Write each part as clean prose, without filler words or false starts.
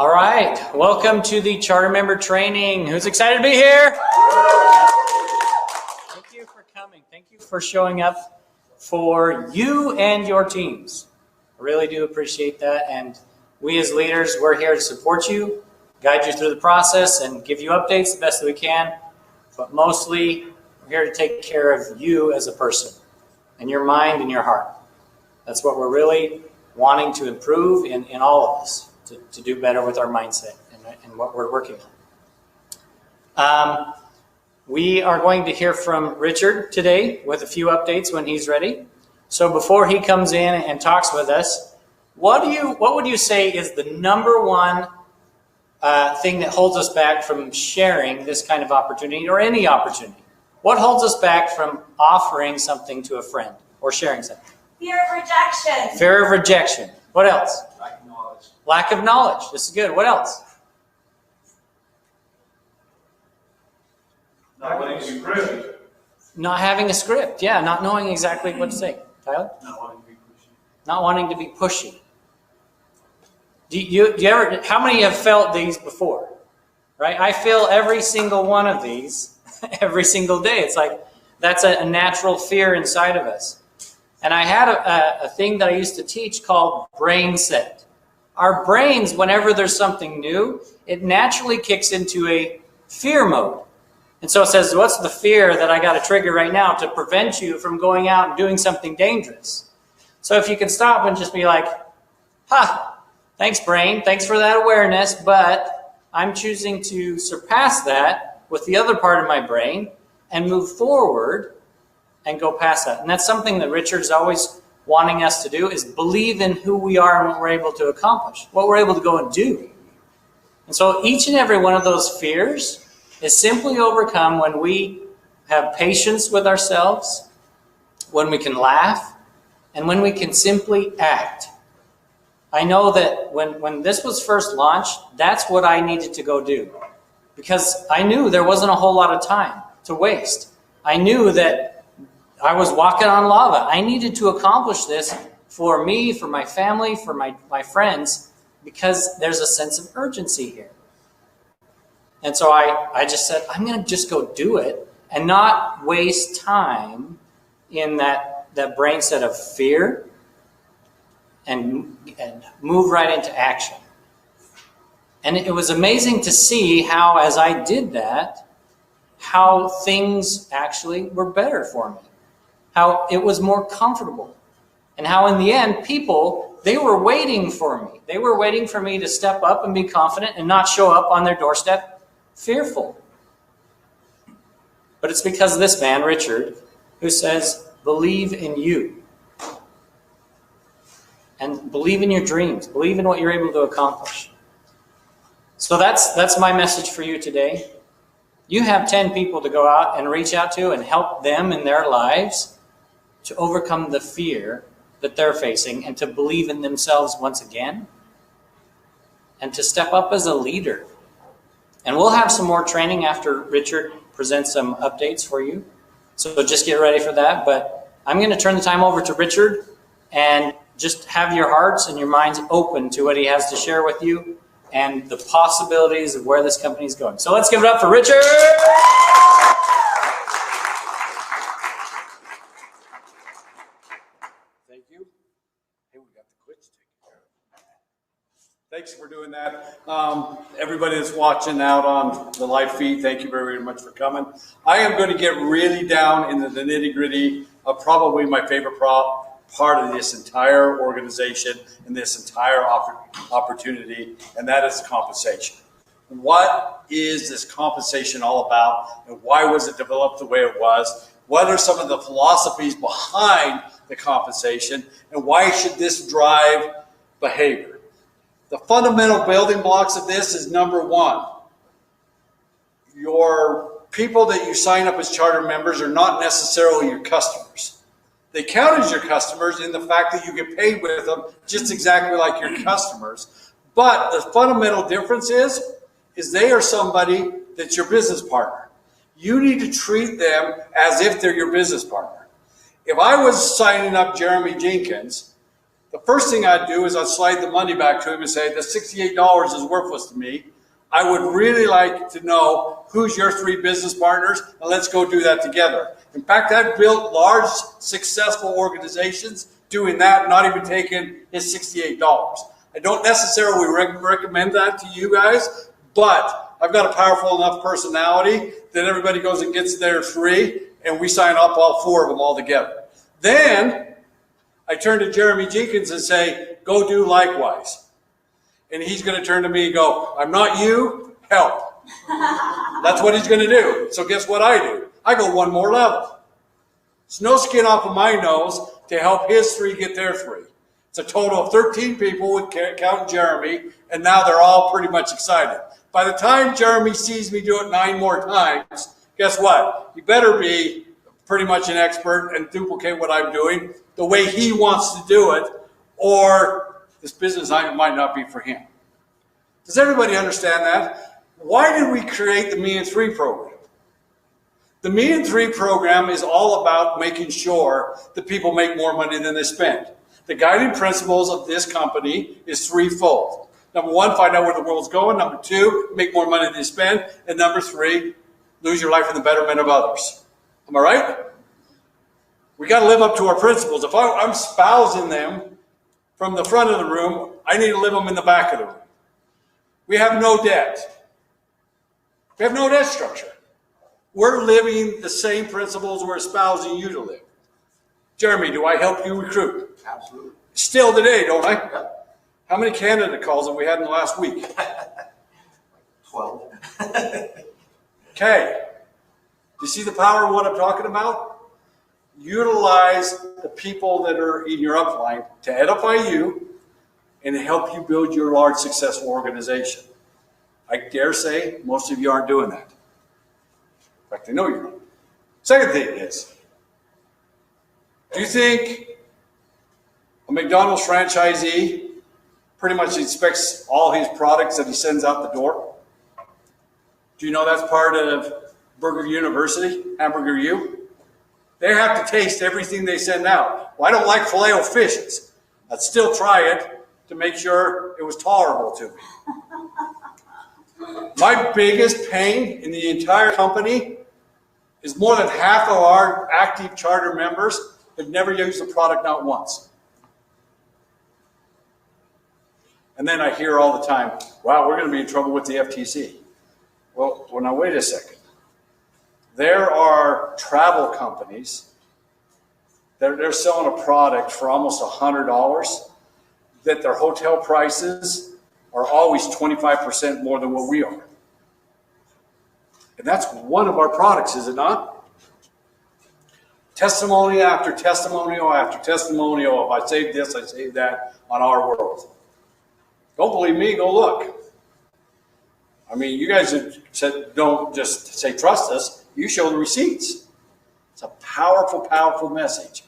All right, welcome to the charter member training. Who's excited to be here? Thank you for coming. Thank you for showing up for you and your teams. I really do appreciate that. And we as leaders, we're here to support you, guide you through the process, and give you updates the best that we can. But mostly, we're here to take care of you as a person and your mind and your heart. That's what we're really wanting to improve in all of us. To do better with our mindset and what we're working on. We are going to hear from Richard today with a few updates when he's ready. So before he comes in and talks with us, what would you say is the number one thing that holds us back from sharing this kind of opportunity or any opportunity? What holds us back from offering something to a friend or sharing something? Fear of rejection. Fear of rejection. What else? Lack of knowledge. This is good. What else? Not wanting to be pushy. Not having a script. Yeah, not knowing exactly what to say. Tyler? Not wanting to be pushy. Not wanting to be pushy. Do you ever? How many have felt these before? Right? I feel every single one of these every single day. It's like that's a natural fear inside of us. And I had a thing that I used to teach called brain set. Our brains, whenever there's something new, it naturally kicks into a fear mode. And so it says, what's the fear that I got to trigger right now to prevent you from going out and doing something dangerous? So if you can stop and just be like, thanks brain, thanks for that awareness, but I'm choosing to surpass that with the other part of my brain and move forward and go past that. And that's something that Richard's always wanting us to do, is believe in who we are and what we're able to accomplish, what we're able to go and do. And so each and every one of those fears is simply overcome when we have patience with ourselves, when we can laugh, and when we can simply act. I know that when this was first launched, that's what I needed to go do, because I knew there wasn't a whole lot of time to waste. I knew that I was walking on lava. I needed to accomplish this for me, for my family, for my friends, because there's a sense of urgency here. And so I just said, I'm going to just go do it and not waste time in that brain set of fear and move right into action. And it was amazing to see how, as I did that, how things actually were better for me. How it was more comfortable, and how in the end, people, they were waiting for me. They were waiting for me to step up and be confident and not show up on their doorstep fearful. But it's because of this man, Richard, who says, believe in you. And believe in your dreams. Believe in what you're able to accomplish. So that's my message for you today. You have 10 people to go out and reach out to and help them in their lives to overcome the fear that they're facing and to believe in themselves once again and to step up as a leader. And we'll have some more training after Richard presents some updates for you. So just get ready for that. But I'm going to turn the time over to Richard and just have your hearts and your minds open to what he has to share with you and the possibilities of where this company is going. So let's give it up for Richard! Thank you. Hey, we got the quits taken care of. Thanks for doing that. Everybody that's watching out on the live feed, thank you very, very much for coming. I am going to get really down into the nitty-gritty of probably my favorite part of this entire organization and this entire opportunity, and that is compensation. What is this compensation all about, and why was it developed the way it was? What are some of the philosophies behind the compensation, and why should this drive behavior? The fundamental building blocks of this is number one. Your people that you sign up as charter members are not necessarily your customers. They count as your customers in the fact that you get paid with them just exactly like your customers. But the fundamental difference is they are somebody that's your business partner. You need to treat them as if they're your business partner. If I was signing up Jeremy Jenkins The first thing I'd do is I'd slide the money back to him and say, the $68 is worthless to me. I would really like to know who's your 3 business partners, and let's go do that together. In fact, I've built large, successful organizations doing that, not even taking his $68. I don't necessarily recommend that to you guys, but I've got a powerful enough personality that everybody goes and gets their 3, and we sign up all 4 of them all together. Then I turn to Jeremy Jenkins and say, go do likewise. And he's going to turn to me and go, I'm not you, help. That's what he's going to do. So guess what I do? I go one more level. It's no skin off of my nose to help his 3 get their 3. It's a total of 13 people with counting Jeremy, and now they're all pretty much excited. By the time Jeremy sees me do it 9 more times, guess what? He better be pretty much an expert and duplicate what I'm doing the way he wants to do it, or this business might not be for him. Does everybody understand that? Why did we create the Me in 3 program? The Me in 3 program is all about making sure that people make more money than they spend. The guiding principles of this company is threefold. Number 1, find out where the world's going. Number 2, make more money than you spend. And number 3, lose your life in the betterment of others. Am I right? We got to live up to our principles. If I'm spousing them from the front of the room, I need to live them in the back of the room. We have no debt. We have no debt structure. We're living the same principles we're espousing you to live. Jeremy, do I help you recruit? Absolutely. Still today, don't I? Yeah. How many candidate calls have we had in the last week? 12. Okay. Do you see the power of what I'm talking about? Utilize the people that are in your upline to edify you and help you build your large, successful organization. I dare say most of you aren't doing that. In fact, I know you're not. Second thing is, do you think a McDonald's franchisee pretty much inspects all his products that he sends out the door? Do you know that's part of Burger University, Hamburger U? They have to taste everything they send out. Well, I don't like Filet-O-Fishes. I'd still try it to make sure it was tolerable to me. My biggest pain in the entire company is more than half of our active charter members have never used the product not once. And then I hear all the time, wow, we're going to be in trouble with the FTC. Well, now wait a second. There are travel companies that they're selling a product for almost $100 that their hotel prices are always 25% more than what we are. And that's one of our products, is it not? Testimony after testimonial after testimonial of I saved this, I saved that on our world. Don't believe me, go look. I mean, you guys have said don't just say trust us, you show the receipts. It's a powerful, powerful message.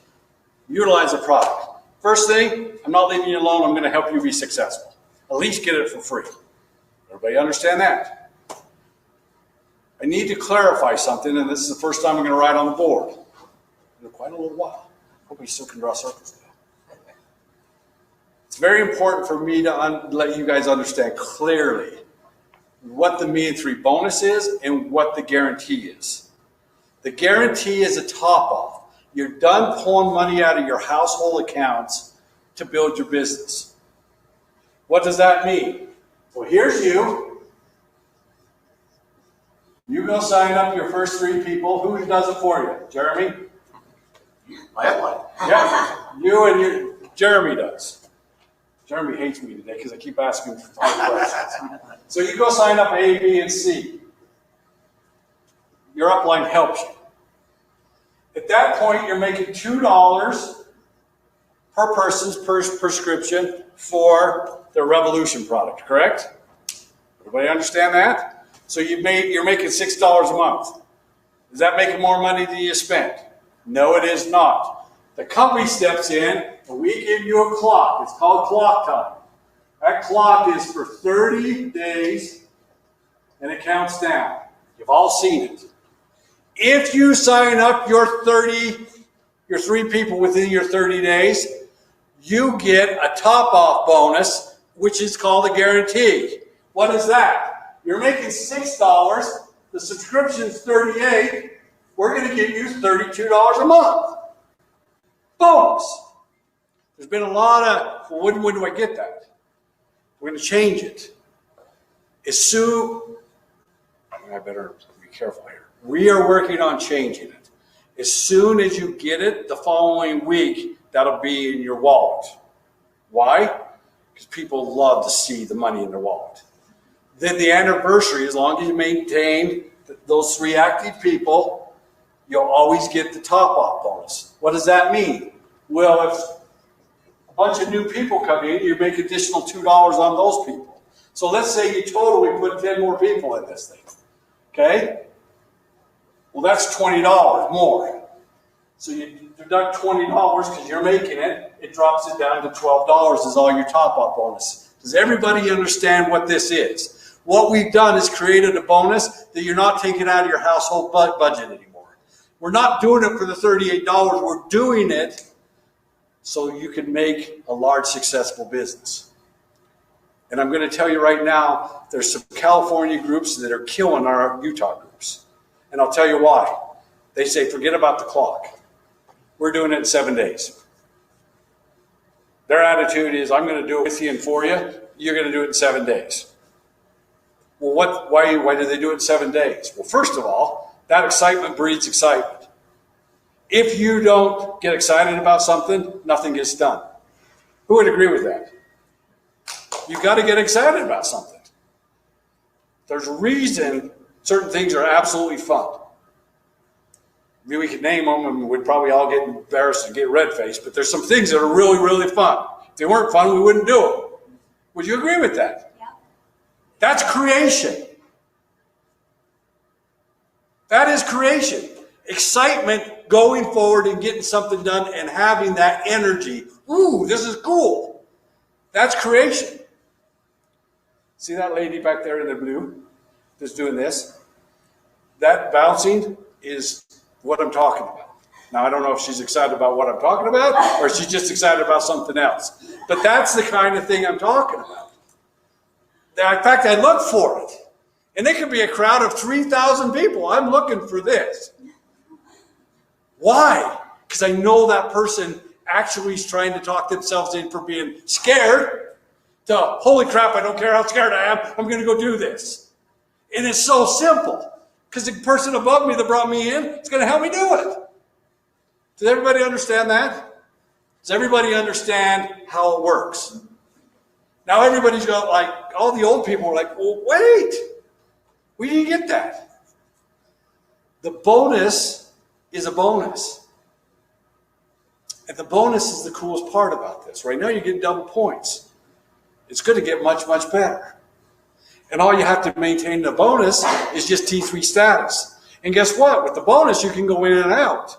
Utilize the product. First thing, I'm not leaving you alone, I'm going to help you be successful. At least get it for free. Everybody understand that? I need to clarify something, and this is the first time I'm going to write on the board. In quite a little while. Hope we still can draw circles now. It's very important for me to let you guys understand clearly what the Me in 3 bonus is and what the guarantee is. The guarantee is a top-off. You're done pulling money out of your household accounts to build your business. What does that mean? Well, here's you. You go sign up your first 3 people. Who does it for you? Jeremy? I have one. Yeah, you and Jeremy does. Jeremy hates me today because I keep asking 5 questions. So you go sign up A, B, and C. Your upline helps you. At that point, you're making $2 per person's prescription for the Revolution product, correct? Everybody understand that? So you're making $6 a month. Does that make more money than you spent? No, it is not. The company steps in and we give you a clock. It's called clock time. That clock is for 30 days and it counts down. You've all seen it. If you sign up your 3 people within your 30 days, you get a top-off bonus, which is called a guarantee. What is that? You're making $6, the subscription's $38, we're going to give you $32 a month. Bonus. There's been a lot of, well, when do I get that? We're going to change it. As soon, I better be careful here. We are working on changing it. As soon as you get it, the following week, that'll be in your wallet. Why? Because people love to see the money in their wallet. Then the anniversary, as long as you maintain those 3 active people, you'll always get the top-off bonus. What does that mean? Well, if a bunch of new people come in, you make additional $2 on those people. So let's say you totally put 10 more people in this thing. Okay? Well, that's $20 more. So you deduct $20 because you're making it. It drops it down to $12 is all your top-up bonus. Does everybody understand what this is? What we've done is created a bonus that you're not taking out of your household budget anymore. We're not doing it for the $38. We're doing it so you can make a large, successful business. And I'm going to tell you right now, there's some California groups that are killing our Utah groups. And I'll tell you why. They say, forget about the clock. We're doing it in 7 days. Their attitude is, I'm going to do it with you and for you. You're going to do it in 7 days. Well, why do they do it in 7 days? Well, first of all, that excitement breeds excitement. If you don't get excited about something, nothing gets done. Who would agree with that? You've got to get excited about something. There's a reason certain things are absolutely fun. Maybe we could name them and we'd probably all get embarrassed and get red-faced, but there's some things that are really, really fun. If they weren't fun, we wouldn't do them. Would you agree with that? Yeah. That's creation. That is creation. Excitement going forward and getting something done and having that energy. Ooh, this is cool. That's creation. See that lady back there in the blue that's doing this? That bouncing is what I'm talking about. Now, I don't know if she's excited about what I'm talking about or she's just excited about something else. But that's the kind of thing I'm talking about. In fact, I look for it. And it could be a crowd of 3,000 people. I'm looking for this. Why? Because I know that person actually is trying to talk themselves in for being scared to, holy crap, I don't care how scared I am, I'm going to go do this. And it's so simple. Because the person above me that brought me in is going to help me do it. Does everybody understand that? Does everybody understand how it works? Now everybody's got, like, all the old people are like, well, wait. We didn't get that. The bonus is a bonus. And the bonus is the coolest part about this. Right now you get double points. It's going to get much, much better. And all you have to maintain the bonus is just T3 status. And guess what? With the bonus, you can go in and out.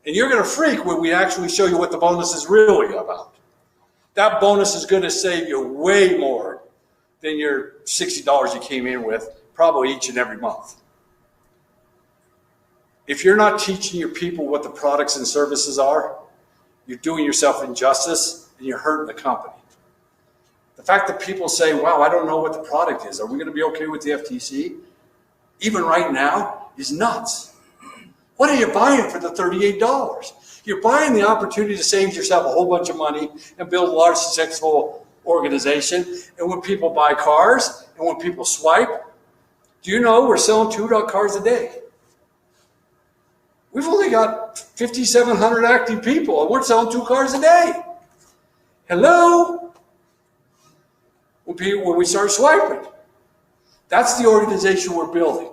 And you're going to freak when we actually show you what the bonus is really about. That bonus is going to save you way more than your $60 you came in with, probably each and every month. If you're not teaching your people what the products and services are, you're doing yourself injustice and you're hurting the company. The fact that people say, wow, I don't know what the product is. Are we going to be okay with the FTC? Even right now is nuts. What are you buying for the $38? You're buying the opportunity to save yourself a whole bunch of money and build a large, successful organization. And when people buy cars and when people swipe, do you know we're selling 2 cars a day? We've only got 5,700 active people and we're selling 2 cars a day. Hello? When we start swiping. That's the organization we're building.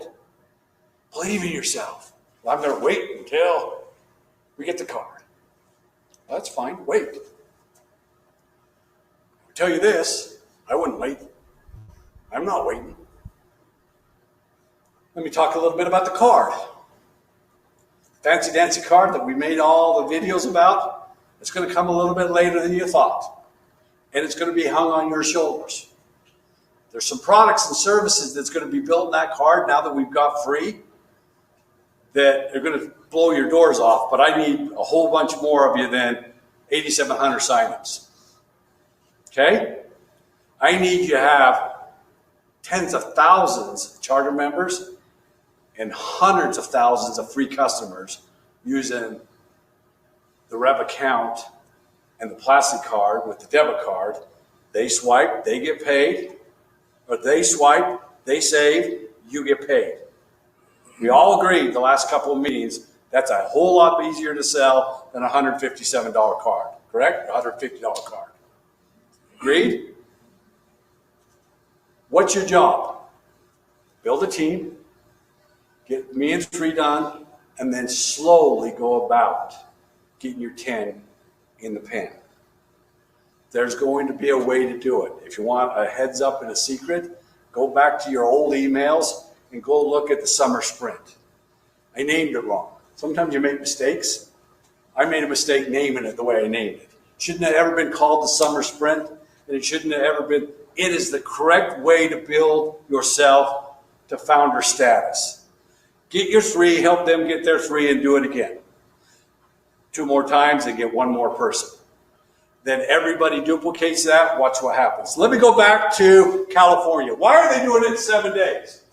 Believe in yourself. Well, I'm going to wait until we get the card. Well, that's fine. Wait. I'll tell you this. I wouldn't wait. I'm not waiting. Let me talk a little bit about the card. Fancy dancy card that we made all the videos about. It's going to come a little bit later than you thought. And it's going to be hung on your shoulders. There's some products and services that's going to be built in that card now that we've got free that are going to blow your doors off. But I need a whole bunch more of you than 8,700 signups. Okay? I need you to have tens of thousands of charter members and hundreds of thousands of free customers using the Rev account and the plastic card with the debit card. They swipe, they get paid, or they swipe, they save, you get paid. We all agreed the last couple of meetings that's a whole lot easier to sell than a $157 card, correct? $150 card. Agreed? What's your job? Build a team, get me and 3 done, and then slowly go about getting your 10 in the pen. There's going to be a way to do it. If you want a heads up and a secret, go back to your old emails and go look at the summer sprint. I named it wrong. Sometimes you make mistakes. I made a mistake naming it the way I named it. Shouldn't have ever been called the summer sprint, and it shouldn't have ever been. It is the correct way to build yourself to founder status. Get your 3, help them get their 3, and do it again. 2 more times and get 1 more person. Then everybody duplicates that. Watch what happens. Let me go back to California. Why are they doing it in 7 days?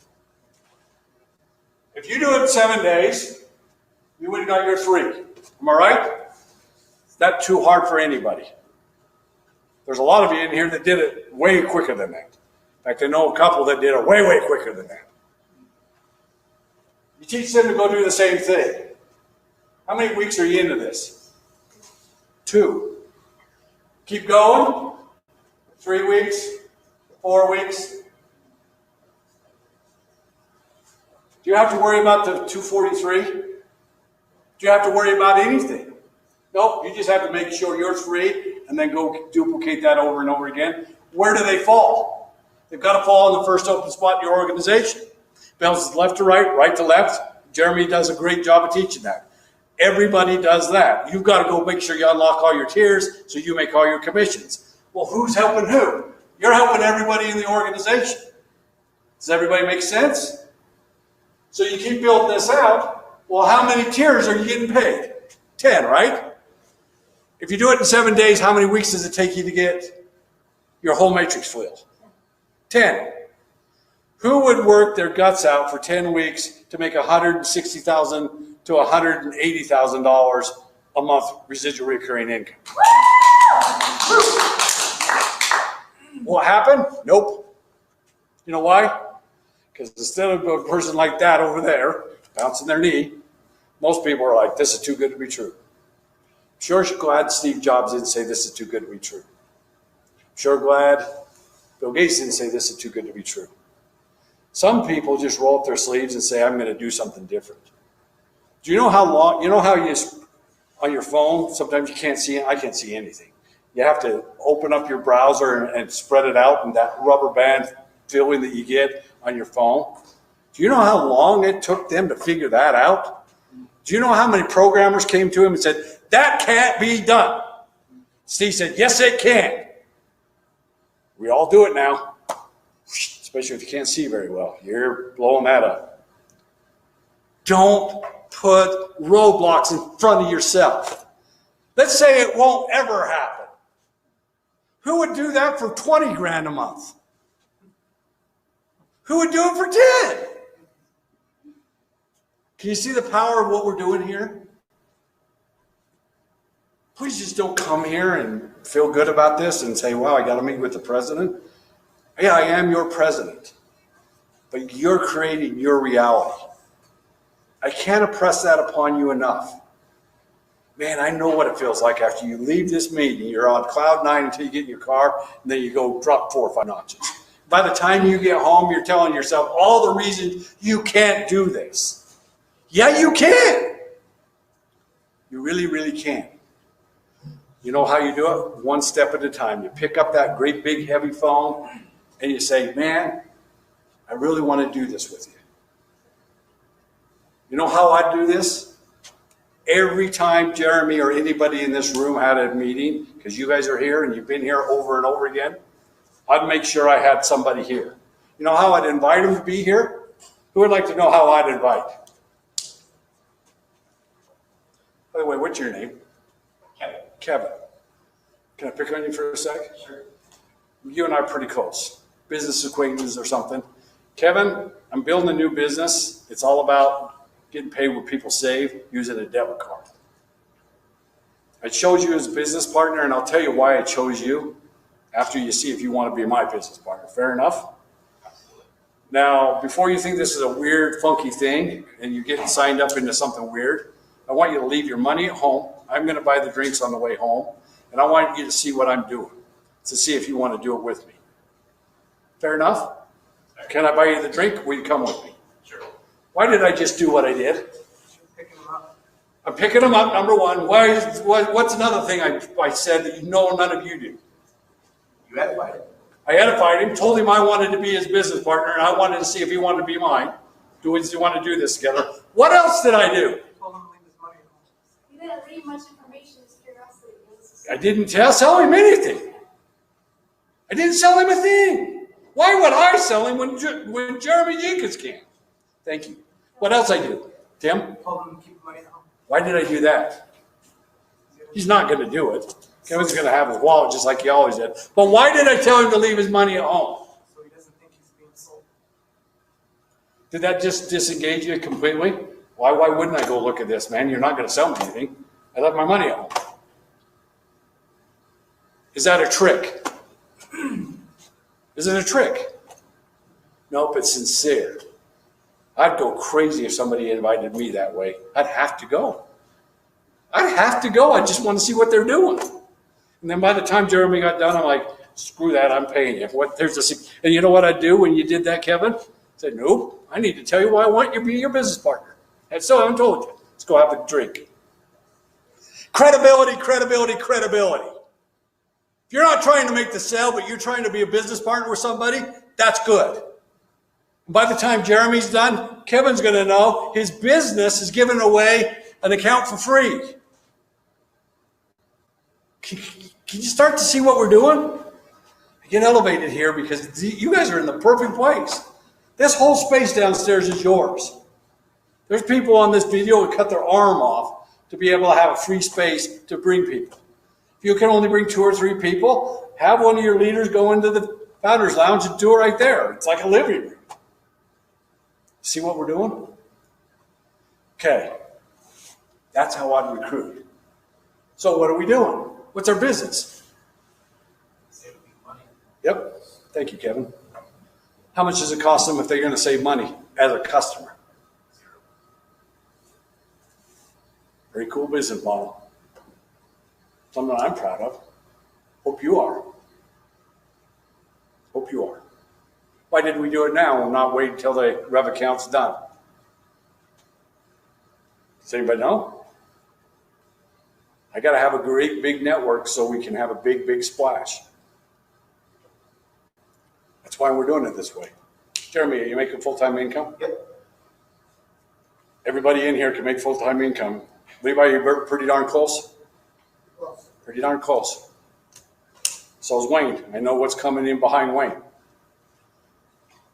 If you do it in 7 days, you would have got your 3. Am I right? Is that too hard for anybody? There's a lot of you in here that did it way quicker than that. In fact, I know a couple that did it way, way quicker than that. You teach them to go do the same thing. How many weeks are you into this? 2. Keep going. 3 weeks, 4 weeks. Do you have to worry about the 243? Do you have to worry about anything? Nope, you just have to make sure you're 3 and then go duplicate that over and over again. Where do they fall? They've got to fall in the first open spot in your organization. Bounces left to right, right to left. Jeremy does a great job of teaching that. Everybody does that. You've got to go make sure you unlock all your tiers so you make all your commissions. Well, who's helping who? You're helping everybody in the organization. Does everybody make sense? So you keep building this out. Well, how many tiers are you getting paid? 10, right? If you do it in 7 days, how many weeks does it take you to get your whole matrix filled? 10. Who would work their guts out for 10 weeks to make $160,000 to $180,000 a month residual recurring income? What happened? Nope. You know why? Because instead of a person like that over there bouncing their knee, most people are like, this is too good to be true. I'm sure glad Steve Jobs didn't say this is too good to be true. I'm sure glad Bill Gates didn't say this is too good to be true. Some people just roll up their sleeves and say, I'm going to do something different. Do you know how long, on your phone, sometimes you can't see, I can't see anything. You have to open up your browser and spread it out, and that rubber band feeling that you get on your phone. Do you know how long it took them to figure that out? Do you know how many programmers came to him and said, that can't be done? Steve said, yes, it can. We all do it now, especially if you can't see very well. You're blowing that up. Don't put roadblocks in front of yourself. Let's say it won't ever happen. Who would do that for 20 grand a month? Who would do it for 10? Can you see the power of what we're doing here? Please just don't come here and feel good about this and say, wow, I got to meet with the president. Yeah, I am your president, but you're creating your reality. I can't impress that upon you enough. Man, I know what it feels like after you leave this meeting. You're on cloud 9 until you get in your car, and then you go drop 4 or 5 notches. By the time you get home, you're telling yourself all the reasons you can't do this. Yeah, you can. You really, really can. You know how you do it? 1 step at a time. You pick up that great big heavy phone and you say, man, I really want to do this with you. You know how I do this? Every time Jeremy or anybody in this room had a meeting, because you guys are here and you've been here over and over again, I'd make sure I had somebody here. You know how I'd invite them to be here? Who would like to know how I'd invite? By the way, what's your name? Kevin. Kevin. Can I pick on you for a sec? Sure. You and I are pretty close. Business acquaintances or something. Kevin, I'm building a new business. It's all about getting paid what people save using a debit card. I chose you as a business partner, and I'll tell you why I chose you after you see if you want to be my business partner. Fair enough? Absolutely. Now, before you think this is a weird, funky thing and you get signed up into something weird, I want you to leave your money at home. I'm going to buy the drinks on the way home, and I want you to see what I'm doing to see if you want to do it with me. Fair enough? Can I buy you the drink? Will you come with me? Sure. Why did I just do what I did? Picking them up. I'm picking them up, number one. What's another thing I said that none of you do? You edified it. I edified him, told him I wanted to be his business partner, and I wanted to see if he wanted to be mine. Do we want to do this together? What else did I do? Told him to leave his money at home. You didn't leave much information, just curiosity. I didn't sell him anything. I didn't sell him a thing. Why would I sell him when Jeremy Jenkins can? Thank you. What else I do? Tim? Told him to keep the money at home. Why did I do that? He's not going to do it. Kevin's going to have his wallet just like he always did. But why did I tell him to leave his money at home? So he doesn't think he's being sold. Did that just disengage you completely? Why wouldn't I go look at this, man? You're not going to sell me anything. I left my money at home. Is that a trick? Is it a trick? Nope, it's sincere. I'd go crazy if somebody invited me that way. I'd have to go. I'd have to go. I just want to see what they're doing. And then by the time Jeremy got done, I'm like, screw that, I'm paying you. And you know what I'd do when you did that, Kevin? I said, nope, I need to tell you why I want you to be your business partner. And so I told you. Let's go have a drink. Credibility, credibility, credibility. If you're not trying to make the sale, but you're trying to be a business partner with somebody, that's good. By the time Jeremy's done, Kevin's going to know his business is giving away an account for free. Can you start to see what we're doing? I get elevated here because you guys are in the perfect place. This whole space downstairs is yours. There's people on this video who cut their arm off to be able to have a free space to bring people. If you can only bring 2 or 3 people, have one of your leaders go into the Founders Lounge and do it right there. It's like a living room. See what we're doing? Okay. That's how I'd recruit. So what are we doing? What's our business? Save money. Yep. Thank you, Kevin. How much does it cost them if they're going to save money as a customer? Zero. Very cool business model. Something I'm proud of. Hope you are. Hope you are. Why did we do it now and not wait until the rev account's done? Does anybody know? I got to have a great big network so we can have a big, big splash. That's why we're doing it this way. Jeremy, are you making full-time income? Yep. Everybody in here can make full-time income. Levi, you're pretty darn close? Pretty darn close. So is Wayne. I know what's coming in behind Wayne.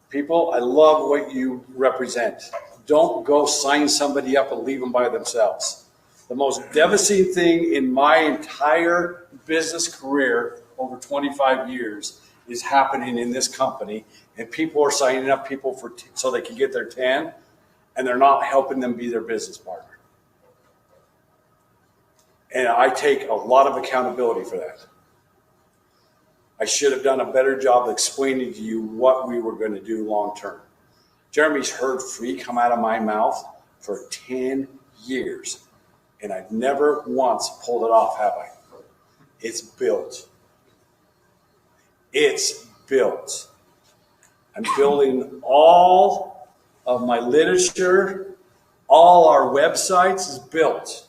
People, I love what you represent. Don't go sign somebody up and leave them by themselves. The most devastating thing in my entire business career over 25 years is happening in this company, and people are signing up people so they can get their tan, and they're not helping them be their business partner. And I take a lot of accountability for that. I should have done a better job explaining to you what we were going to do long term. Jeremy's heard free come out of my mouth for 10 years, and I've never once pulled it off, have I? It's built. It's built. I'm building all of my literature, all our websites is built.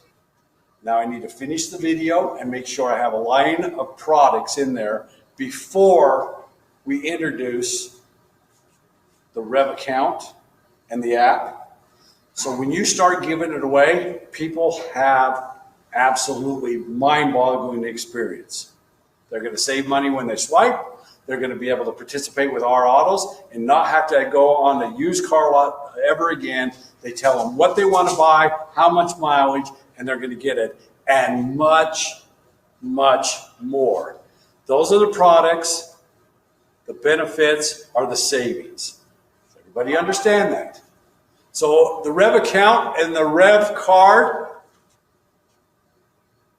Now I need to finish the video and make sure I have a line of products in there before we introduce the Rev account and the app. So when you start giving it away, people have absolutely mind-boggling experience. They're going to save money when they swipe. They're going to be able to participate with our autos and not have to go on the used car lot ever again. They tell them what they want to buy, how much mileage, and they're going to get it, and much much more. Those are the products. The benefits are the savings. Does everybody understand that? So the Rev account and the Rev card,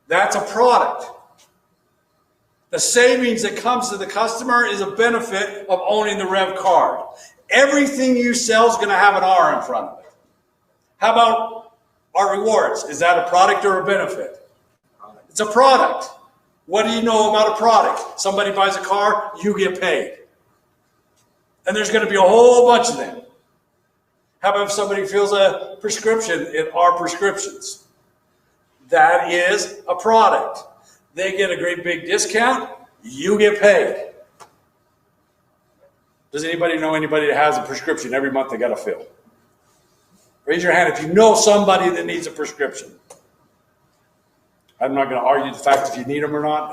that's a product. The savings that comes to the customer is a benefit of owning the Rev card. Everything you sell is going to have an R in front of it. How about our rewards? Is that a product or a benefit? It's a product. What do you know about a product? Somebody buys a car, you get paid. And there's going to be a whole bunch of them. How about if somebody fills a prescription in our prescriptions? That is a product. They get a great big discount, you get paid. Does anybody know anybody that has a prescription every month they got to fill? Raise your hand if you know somebody that needs a prescription. I'm not going to argue the fact if you need them or not.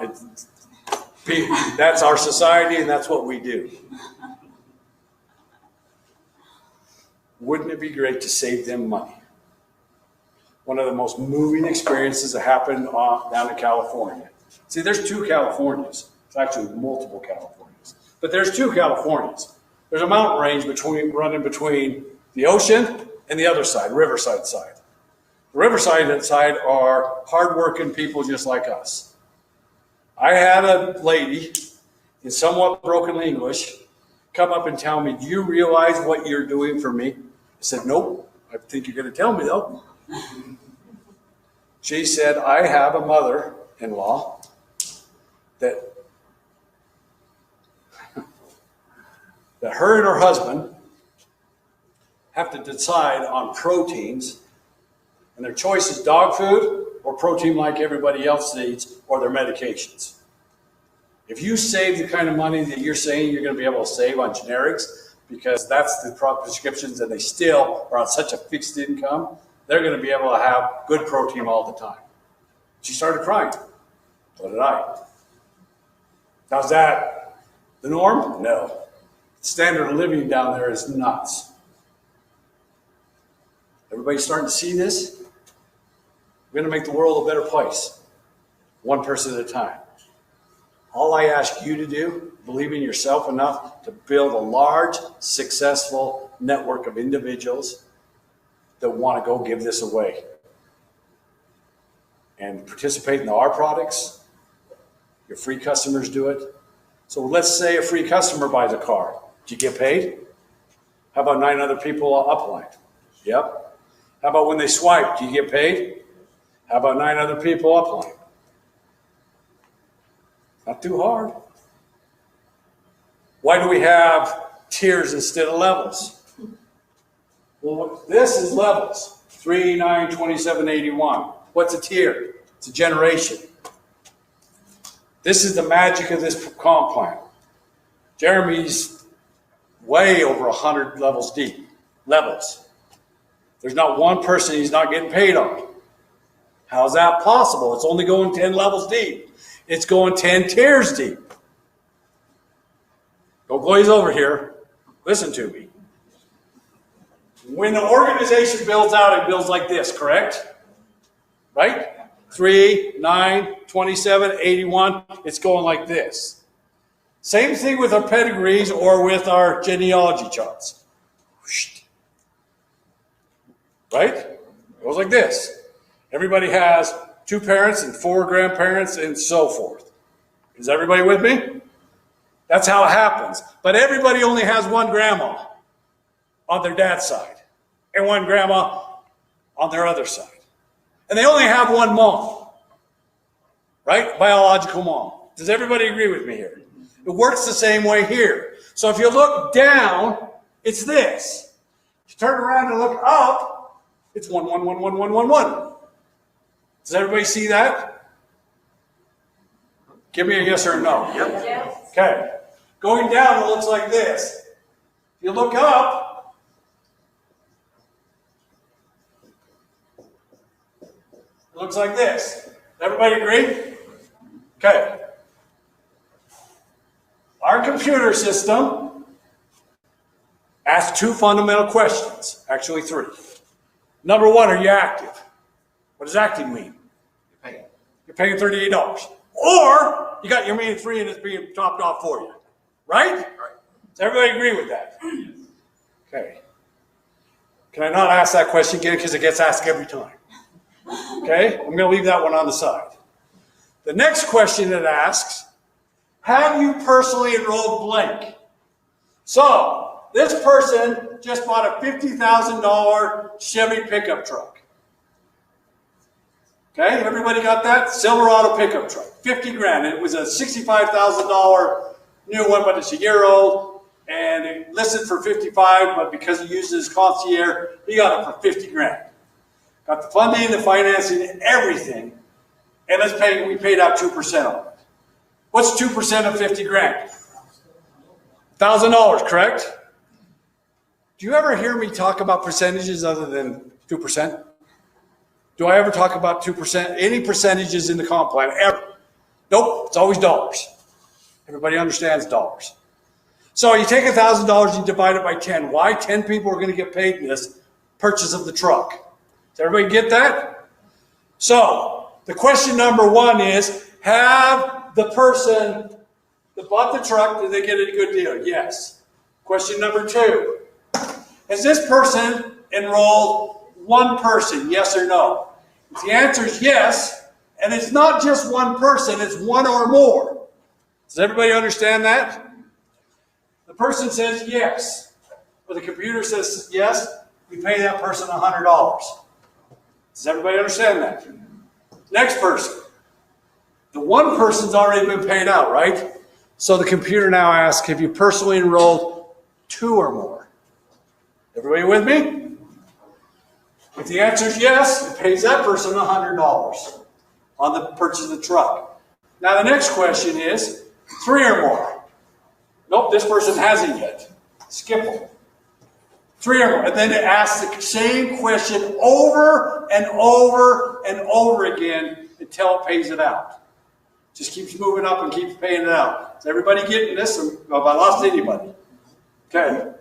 That's our society and that's what we do. Wouldn't it be great to save them money? One of the most moving experiences that happened down in California. See, there's two Californias. It's actually multiple Californias. But there's two Californias. There's a mountain range running between the ocean and the other side, Riverside side. The Riverside side are hardworking people just like us. I had a lady in somewhat broken English come up and tell me, do you realize what you're doing for me? I said, nope. I think you're going to tell me, though. She said, I have a mother-in-law that her and her husband have to decide on proteins, and their choice is dog food or protein like everybody else eats or their medications. If you save the kind of money that you're saying you're going to be able to save on generics, because that's the prescriptions and they still are on such a fixed income, they're going to be able to have good protein all the time. She started crying. So did I. Now, is that the norm? No. Standard of living down there is nuts. Everybody starting to see this? We're going to make the world a better place, one person at a time. All I ask you to do, believe in yourself enough to build a large, successful network of individuals that want to go give this away and participate in our products. Your free customers do it. So let's say a free customer buys a car. Do you get paid? How about 9 other people upline? Yep. How about when they swipe? Do you get paid? How about 9 other people upline? Not too hard. Why do we have tiers instead of levels? Well, this is levels. 3, 9, 27, 81. What's a tier? It's a generation. This is the magic of this comp plan. Jeremy's way over 100 levels deep. Levels. There's not one person he's not getting paid on. How's that possible? It's only going 10 levels deep. It's going 10 tiers deep. Go glaze over here. Listen to me. When the organization builds out, it builds like this, correct? Right? 3, 9, 27, 81. It's going like this. Same thing with our pedigrees or with our genealogy charts. Right? It goes like this. Everybody has 2 parents and 4 grandparents and so forth. Is everybody with me? That's how it happens. But everybody only has 1 grandma on their dad's side and 1 grandma on their other side. And they only have 1 mom, right? Biological mom. Does everybody agree with me here? It works the same way here. So if you look down, it's this. If you turn around and look up, it's 1, 1, 1, 1, 1, 1, 1. Does everybody see that? Give me a yes or a no. Yep. Yes. Okay. Going down, it looks like this. If you look up, it looks like this. Everybody agree? Okay. Our computer system asks 2 fundamental questions. Actually 3. Number 1, are you active? What does active mean? You're paying. You're paying $38. or you got your main three and it's being topped off for you. Right? Right. Does everybody agree with that? Okay. Can I not ask that question again because it gets asked every time? Okay? I'm going to leave that one on the side. The next question it asks, have you personally enrolled blank? So, this person just bought a $50,000 Chevy pickup truck. Okay, everybody got that? Silverado pickup truck, 50 grand. It was a $65,000 new one, but it's a year old, and it listed for 55, but because he used his concierge, he got it for 50 grand. Got the funding, the financing, everything, and we paid out 2% on it. What's 2% of 50 grand? $1,000, correct? Do you ever hear me talk about percentages other than 2%? Do I ever talk about 2%? Any percentages in the comp plan? Ever? Nope, it's always dollars. Everybody understands dollars. So you take $1,000, you divide it by 10. Why? 10 people are going to get paid in this purchase of the truck. Does everybody get that? So the question number one is, have the person that bought the truck, did they get a good deal? Yes. Question number two, has this person enrolled one person, yes or no? If the answer is yes, and it's not just one person, it's one or more. Does everybody understand that? The person says yes, or the computer says yes, we pay that person $100. Does everybody understand that? Next person. The one person's already been paid out, right? So the computer now asks, have you personally enrolled two or more? Everybody with me? If the answer is yes, it pays that person $100 on the purchase of the truck. Now the next question is, three or more. Nope, this person hasn't yet. Skip them. Three or more. And then it asks the same question over and over and over again until it pays it out. Just keeps moving up and keeps paying it out. Is everybody getting this? Or have I lost anybody? Okay.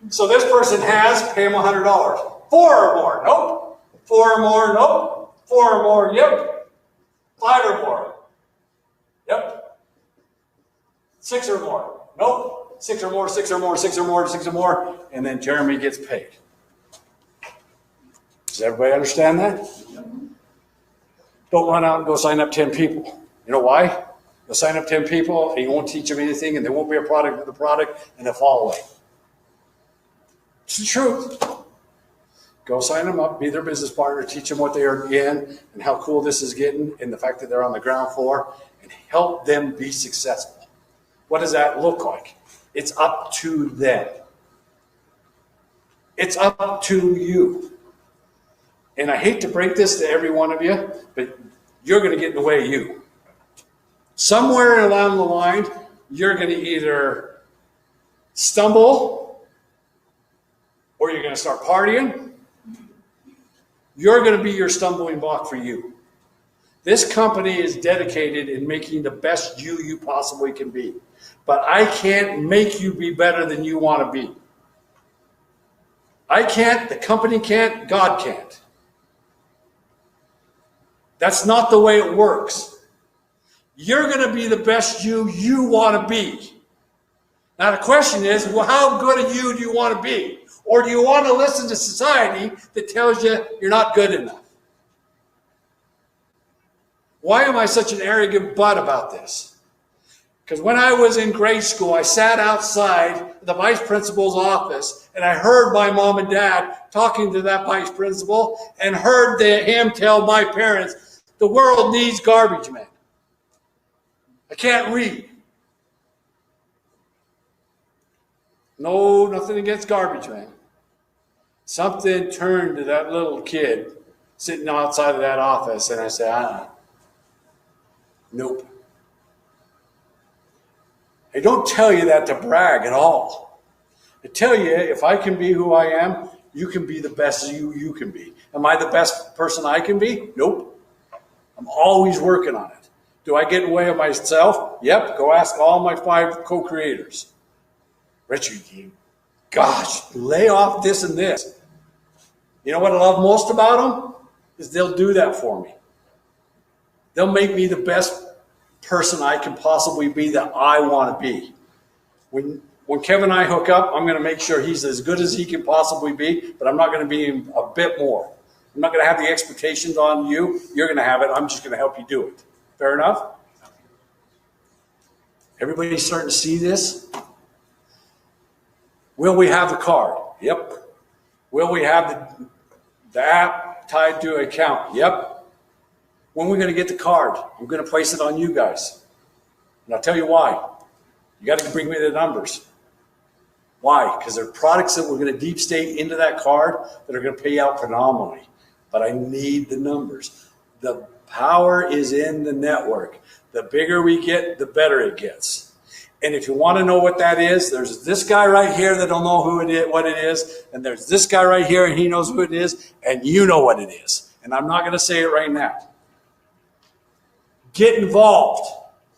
So this person has, pay him $100. Four or more, nope. Four or more, nope. Four or more, yep. Five or more, yep. Six or more, nope. Six or more, six or more, six or more, six or more, and then Jeremy gets paid. Does everybody understand that? Don't run out and go sign up 10 people. You know why? You'll sign up 10 people and you won't teach them anything and they won't be a product of the product and they'll fall away. It's the truth. Go sign them up, be their business partner, teach them what they are in and how cool this is getting and the fact that they're on the ground floor and help them be successful. What does that look like? It's up to them. It's up to you. And I hate to break this to every one of you, but you're going to get in the way of you. Somewhere along the line, you're going to either stumble or you're going to start partying. You're going to be your stumbling block for you. This company is dedicated in making the best you possibly can be. But I can't make you be better than you want to be. I can't, the company can't, God can't. That's not the way it works. You're going to be the best you want to be. Now the question is, well, how good a you do you want to be? Or do you want to listen to society that tells you you're not good enough? Why am I such an arrogant butt about this? Because when I was in grade school, I sat outside the vice principal's office and I heard my mom and dad talking to that vice principal and heard him tell my parents, the world needs garbage men. I can't read. No, nothing against garbage man. Something turned to that little kid sitting outside of that office and I said, nope. I don't tell you that to brag at all. I tell you, if I can be who I am, you can be the best you can be. Am I the best person I can be? Nope. I'm always working on it. Do I get in the way of myself? Yep. Go ask all my 5 co-creators. Richard, gosh, lay off this and this. You know what I love most about them? Is they'll do that for me. They'll make me the best person I can possibly be that I want to be. When Kevin and I hook up, I'm going to make sure he's as good as he can possibly be, but I'm not going to be a bit more. I'm not going to have the expectations on you. You're going to have it. I'm just going to help you do it. Fair enough? Everybody's starting to see this? Will we have the card? Yep. Will we have the app tied to an account? Yep. When are we going to get the card? I'm going to place it on you guys. And I'll tell you why. You got to bring me the numbers. Why? Because there are products that we're going to deep state into that card that are going to pay out phenomenally. But I need the numbers. The power is in the network. The bigger we get, the better it gets. And if you want to know what that is, there's this guy right here that don't know what it is, and there's this guy right here, and he knows who it is, and you know what it is. And I'm not going to say it right now. Get involved.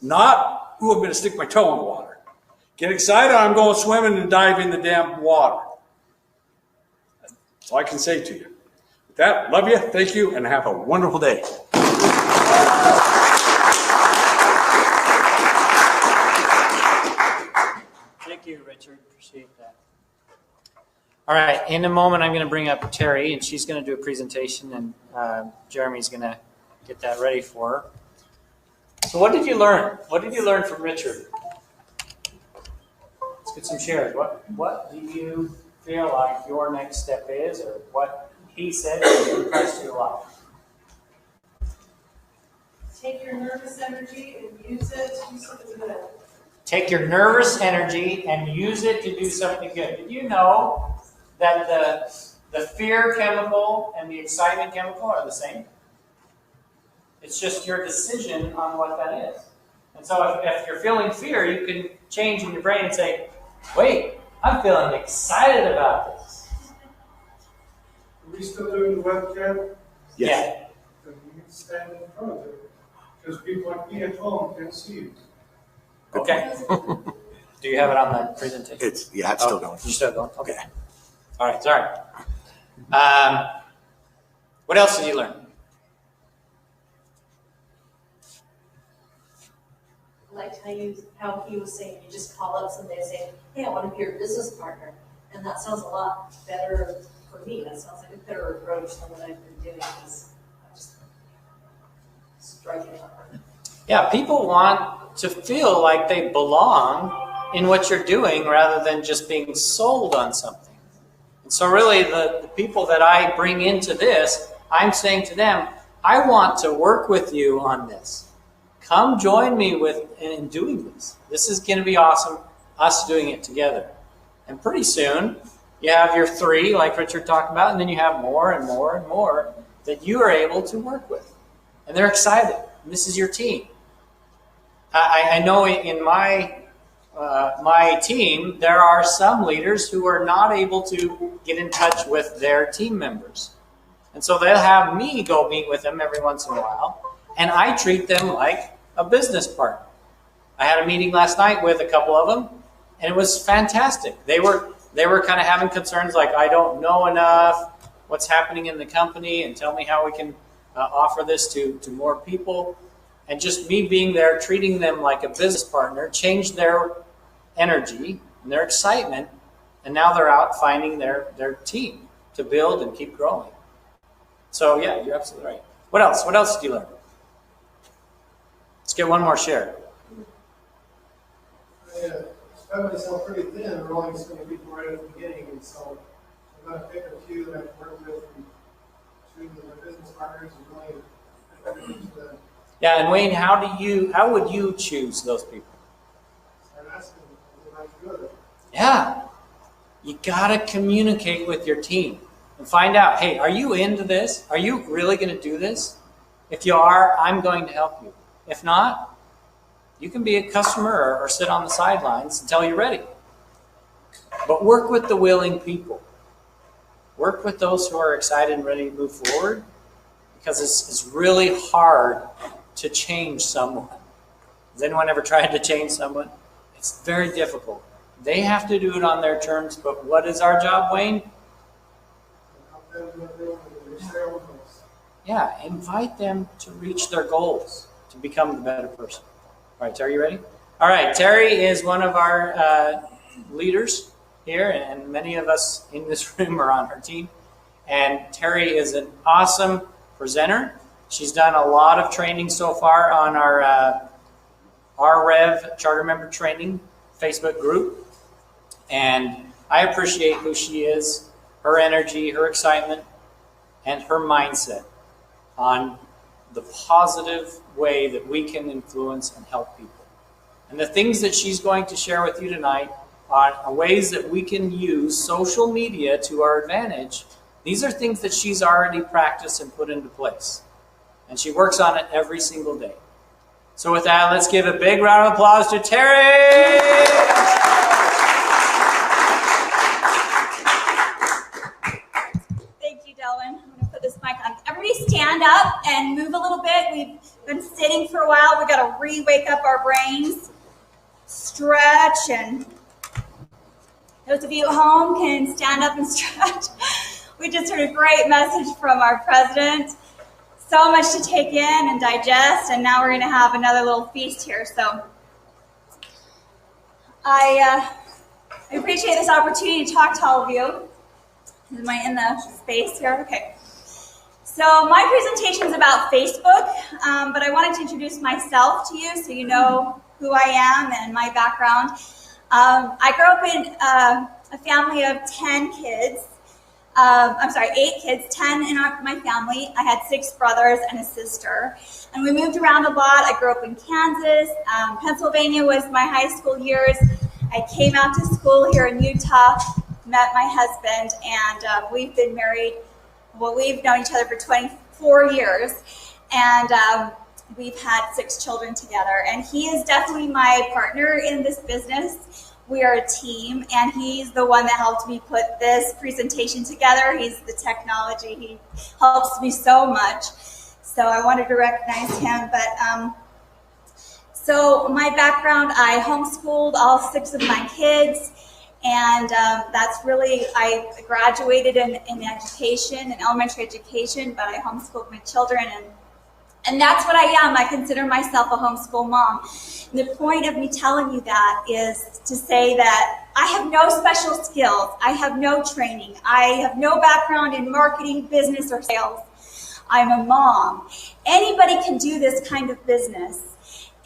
Not, ooh, I'm going to stick my toe in the water. Get excited, I'm going swimming and dive in the damn water. That's all I can say to you. With that, love you, thank you, and have a wonderful day. Thank you, Richard. Appreciate that. All right. In a moment, I'm going to bring up Terry, and she's going to do a presentation, and Jeremy's going to get that ready for her. So what did you learn? What did you learn from Richard? Let's get some shares. What do you feel like your next step is, or what he said impressed you a lot? Take your nervous energy and use it to do something good. Take your nervous energy and use it to do something good. Did you know that the fear chemical and the excitement chemical are the same? It's just your decision on what that is. And so if you're feeling fear, you can change in your brain and say, wait, I'm feeling excited about this. Are we still doing the webcam? Yes. Then you need to stand in front of it. Because people like me at home can't see you. Okay. Do you have it on the presentation? It's still going. You're still going? Okay. All right, sorry. What else did you learn? I liked how he was saying, you just call up somebody and say, hey, I want to be your business partner. And that sounds a lot better for me. That sounds like a better approach than what I've been doing. Because I'm just striking out. Yeah, people want to feel like they belong in what you're doing rather than just being sold on something. And so really the people that I bring into this, I'm saying to them, I want to work with you on this. Come join me in doing this. This is going to be awesome, us doing it together. And pretty soon, you have your 3, like Richard talked about, and then you have more and more and more that you are able to work with. And they're excited. And this is your team. I know in my team, there are some leaders who are not able to get in touch with their team members. And so they'll have me go meet with them every once in a while, and I treat them like a business partner. I had a meeting last night with a couple of them, and it was fantastic. They were kind of having concerns like, I don't know enough, what's happening in the company, and tell me how we can offer this to more people. And just me being there, treating them like a business partner, changed their energy and their excitement, and now they're out finding their team to build and keep growing. So yeah, you're absolutely right. What else? What else did you learn? Let's get one more share. I spread myself pretty thin, and we're only just going to people right at the beginning, and so I'm going to pick a few that I've worked with and choose my business partners and really introduce them. Yeah, and Wayne, how would you choose those people? Start asking them what I good. Yeah, you gotta communicate with your team and find out, hey, are you into this? Are you really gonna do this? If you are, I'm going to help you. If not, you can be a customer or sit on the sidelines until you're ready. But work with the willing people. Work with those who are excited and ready to move forward, because it's really hard to change someone. Has anyone ever tried to change someone? It's very difficult. They have to do it on their terms, but what is our job, Wayne? Help them with them and reach their own goals. Yeah, invite them to reach their goals, to become the better person. All right, Terry, you ready? All right, Terry is one of our leaders here, and many of us in this room are on her team. And Terry is an awesome presenter. She's done a lot of training so far on our RRev Charter Member Training Facebook group. And I appreciate who she is, her energy, her excitement, and her mindset on the positive way that we can influence and help people. And the things that she's going to share with you tonight are ways that we can use social media to our advantage. These are things that she's already practiced and put into place. And she works on it every single day. So with that, let's give a big round of applause to Terry! Thank you, Delvin. I'm going to put this mic on. Everybody stand up and move a little bit. We've been sitting for a while. We've got to re-wake up our brains. Stretch, and those of you at home can stand up and stretch. We just heard a great message from our president. So much to take in and digest, and now we're going to have another little feast here. So I appreciate this opportunity to talk to all of you. Am I in the space here? Okay. So my presentation is about Facebook, but I wanted to introduce myself to you so you know who I am and my background. I grew up in a family of 10 kids. 8 kids, 10 in my family. I had 6 brothers and a sister. And we moved around a lot. I grew up in Kansas. Pennsylvania was my high school years. I came out to school here in Utah, met my husband, and we've been married. Well, we've known each other for 24 years. And we've had 6 children together. And he is definitely my partner in this business. We are a team, and he's the one that helped me put this presentation together. He's the technology. He helps me so much. So I wanted to recognize him. But so my background, I homeschooled all 6 of my kids, and that's really, I graduated in education, in elementary education, but I homeschooled my children, and that's what I am. I consider myself a homeschool mom. And the point of me telling you that is to say that I have no special skills. I have no training. I have no background in marketing, business, or sales. I'm a mom. Anybody can do this kind of business.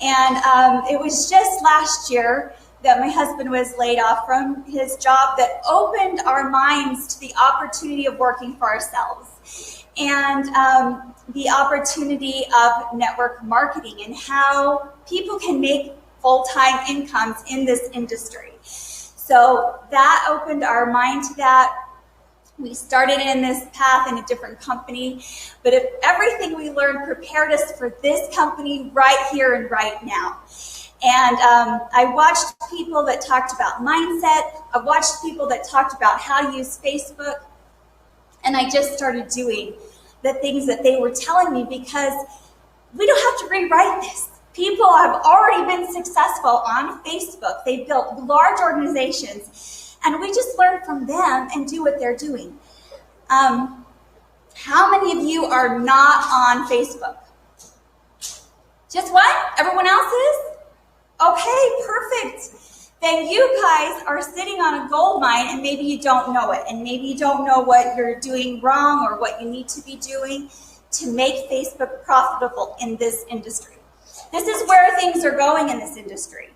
And it was just last year that my husband was laid off from his job that opened our minds to the opportunity of working for ourselves. And the opportunity of network marketing and how people can make full-time incomes in this industry. So that opened our mind to that. We started in this path in a different company, but if everything we learned prepared us for this company right here and right now. And I watched people that talked about mindset. I watched people that talked about how to use Facebook. And I just started doing the things that they were telling me because we don't have to rewrite this. People have already been successful on Facebook. They've built large organizations, and we just learn from them and do what they're doing. How many of you are not on Facebook? Just one? Everyone else is? Okay, perfect. Then you guys are sitting on a gold mine, and maybe you don't know it, and maybe you don't know what you're doing wrong or what you need to be doing to make Facebook profitable in this industry. This is where things are going in this industry.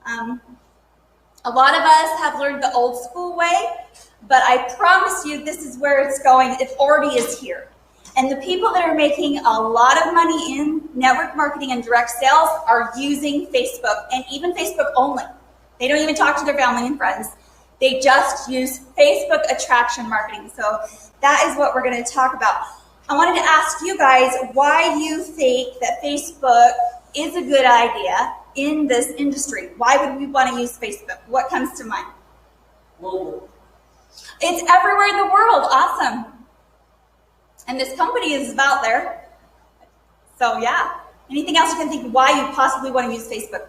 A lot of us have learned the old school way, but I promise you this is where it's going. It already is here. And the people that are making a lot of money in network marketing and direct sales are using Facebook, and even Facebook only. They don't even talk to their family and friends. They just use Facebook attraction marketing. So that is what we're going to talk about. I wanted to ask you guys why you think that Facebook is a good idea in this industry. Why would we want to use Facebook? What comes to mind? Global. It's everywhere in the world. Awesome. And this company is about there. So yeah. Anything else you can think why you possibly want to use Facebook?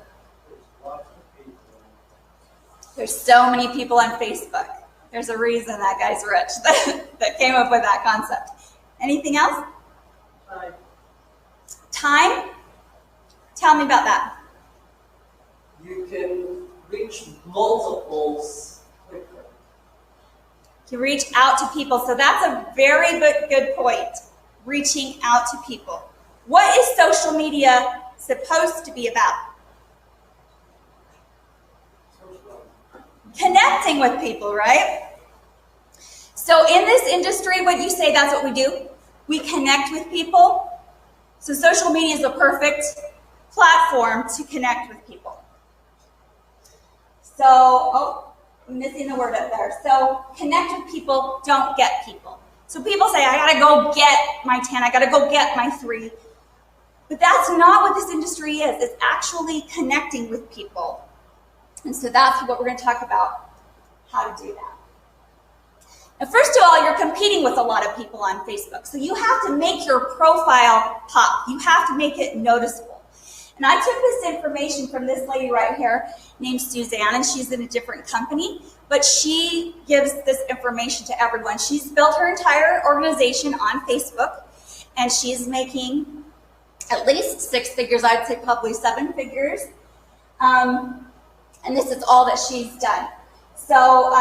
There's so many people on Facebook. There's a reason that guy's rich that came up with that concept. Anything else? Time? Tell me about that. you can reach multiples quicker. You reach out to people. So that's a very good point. Reaching out to people. What is social media supposed to be about? Connecting with people, right? So in this industry, would you say that's what we do? We connect with people. So social media is a perfect platform to connect with people. So, I'm missing the word up there. So connect with people, don't get people. So people say, I gotta go get my 10, I gotta go get my 3. But that's not what this industry is. It's actually connecting with people. And so that's what we're gonna talk about, how to do that. Now, first of all, you're competing with a lot of people on Facebook. So you have to make your profile pop. You have to make it noticeable. And I took this information from this lady right here named Suzanne, and she's in a different company, but she gives this information to everyone. She's built her entire organization on Facebook, and she's making at least 6 figures. I'd say probably 7 figures. And this is all that she's done. So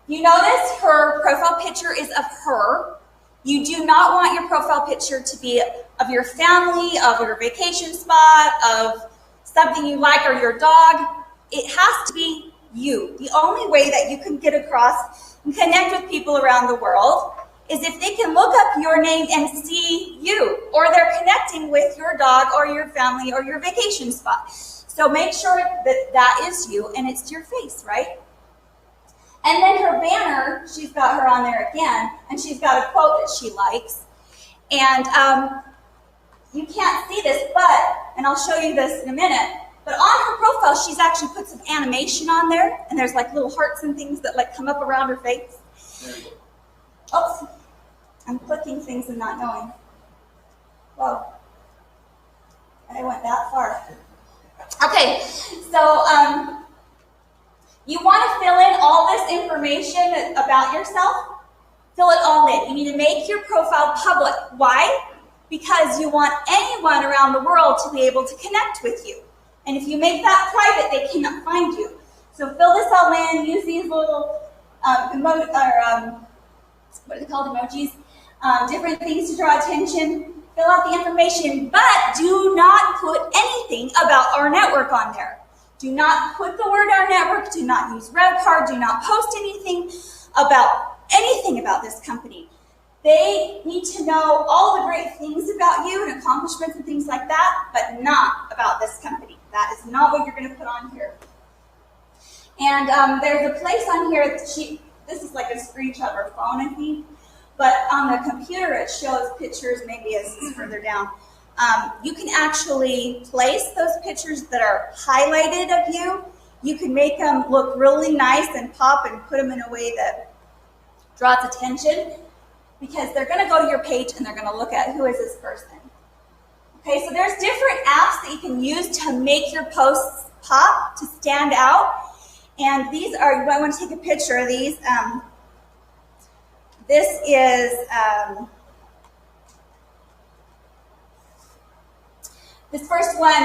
you notice her profile picture is of her. You do not want your profile picture to be of your family, of your vacation spot, of something you like or your dog. It has to be you. The only way that you can get across and connect with people around the world is if they can look up your name and see you, or they're connecting with your dog or your family or your vacation spot. So make sure that that is you and it's your face, right? And then her banner, she's got her on there again, and she's got a quote that she likes. And you can't see this, and I'll show you this in a minute, but on her profile, she's actually put some animation on there, and there's like little hearts and things that like come up around her face. Oops, I'm clicking things and not knowing. Whoa, I went that far. Okay, so you want to fill in all this information about yourself. Fill it all in. You need to make your profile public. Why? Because you want anyone around the world to be able to connect with you. And if you make that private, they cannot find you. So fill this all in. Use these little what are they called? Emojis. Different things to draw attention. Fill out the information, but do not put anything about RNetwork on there. Do not put the word RNetwork. Do not use RevCard. Do not post anything about this company. They need to know all the great things about you and accomplishments and things like that, but not about this company. That is not what you're going to put on here. And there's a place on here that this is like a screenshot of her phone, I think, but on the computer it shows pictures, maybe as further down. You can actually place those pictures that are highlighted of you. You can make them look really nice and pop and put them in a way that draws attention, because they're going to go to your page and they're going to look at who is this person. Okay, so there's different apps that you can use to make your posts pop, to stand out. And these are, you might want to take a picture of these. This is this first one,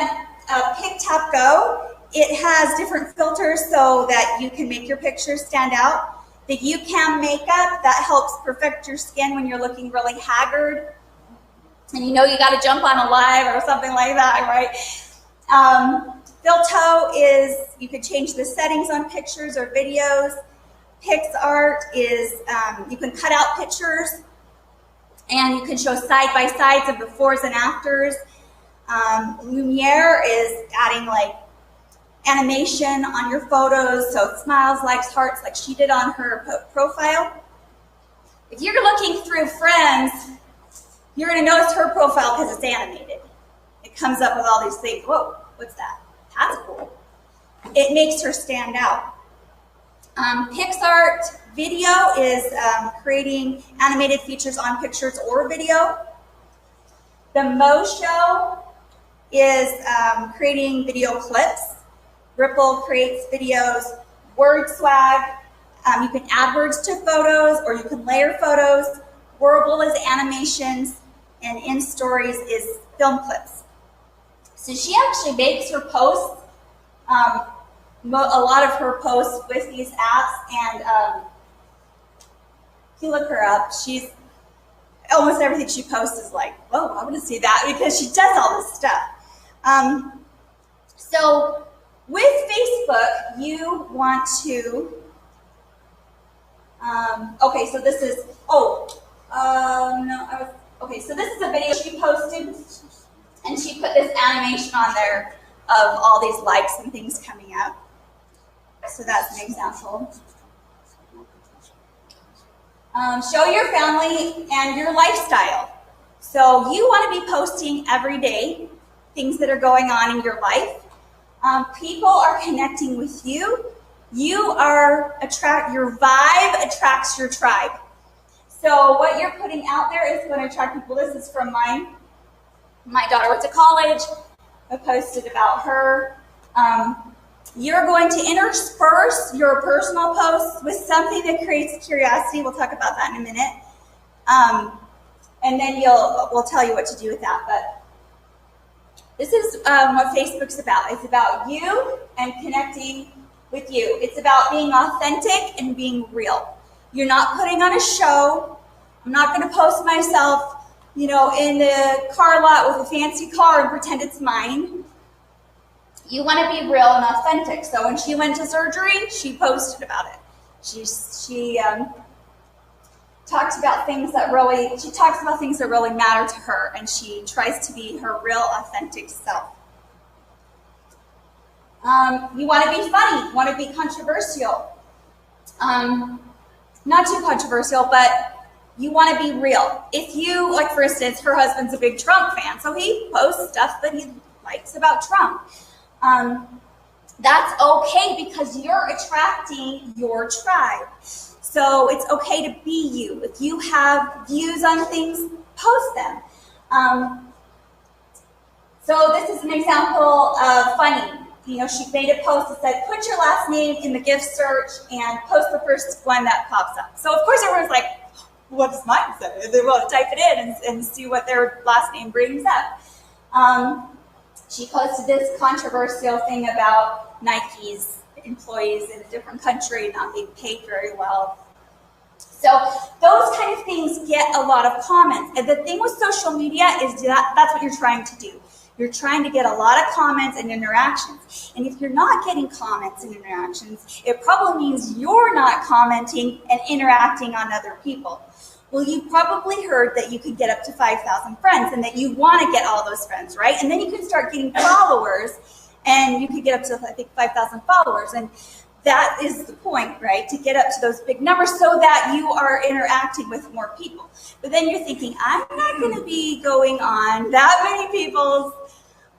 Pick Tap Go. It has different filters so that you can make your pictures stand out. The UCam makeup, that helps perfect your skin when you're looking really haggard. And you know you got to jump on a live or something like that, right? Filto is, you could change the settings on pictures or videos. PixArt is, you can cut out pictures and you can show side-by-sides of befores and afters. Lumiere is adding like animation on your photos, so smiles, likes, hearts, like she did on her profile. If you're looking through friends, you're going to notice her profile because it's animated. It comes up with all these things. Whoa, what's that? That's cool. It makes her stand out. PixArt Video is creating animated features on pictures or video. The Mo Show is creating video clips. Ripple creates videos. Word Swag, you can add words to photos or you can layer photos. Wordle is animations, and In Stories is film clips. So she actually makes her posts A lot of her posts with these apps, and if you look her up, she's almost everything she posts is like, oh, I want to see that, because she does all this stuff. So with Facebook, you want to, okay, so this is, so this is a video she posted, and she put this animation on there of all these likes and things coming up. So that's an example. Show your family and your lifestyle. So you want to be posting every day things that are going on in your life. People are connecting with you. Your vibe attracts your tribe. So what you're putting out there is going to attract people. This is from mine. My daughter went to college. I posted about her. You're going to intersperse your personal posts with something that creates curiosity. We'll talk about that in a minute. And then we'll tell you what to do with that. But this is what Facebook's about. It's about you and connecting with you. It's about being authentic and being real. You're not putting on a show. I'm not going to post myself, in the car lot with a fancy car and pretend it's mine. You want to be real and authentic. So when she went to surgery, she posted about it. She talks about things that really matter to her, and she tries to be her real, authentic self. You want to be funny. You want to be controversial. Not too controversial, but you want to be real. If you, like for instance, her husband's a big Trump fan, so he posts stuff that he likes about Trump. That's okay, because you're attracting your tribe. So it's okay to be you. If you have views on things, post them. So this is an example of funny. She made a post that said, put your last name in the gift search and post the first one that pops up. So of course everyone's like, what does mine say? They want to type it in and see what their last name brings up. She posted this controversial thing about Nike's employees in a different country not being paid very well. So those kind of things get a lot of comments. And the thing with social media is that's what you're trying to do. You're trying to get a lot of comments and interactions. And if you're not getting comments and interactions, it probably means you're not commenting and interacting on other people. Well, you probably heard that you could get up to 5,000 friends and that you want to get all those friends, right? And then you can start getting followers, and you could get up to, I think, 5,000 followers. And that is the point, right? To get up to those big numbers so that you are interacting with more people. But then you're thinking, I'm not going to be going on that many people's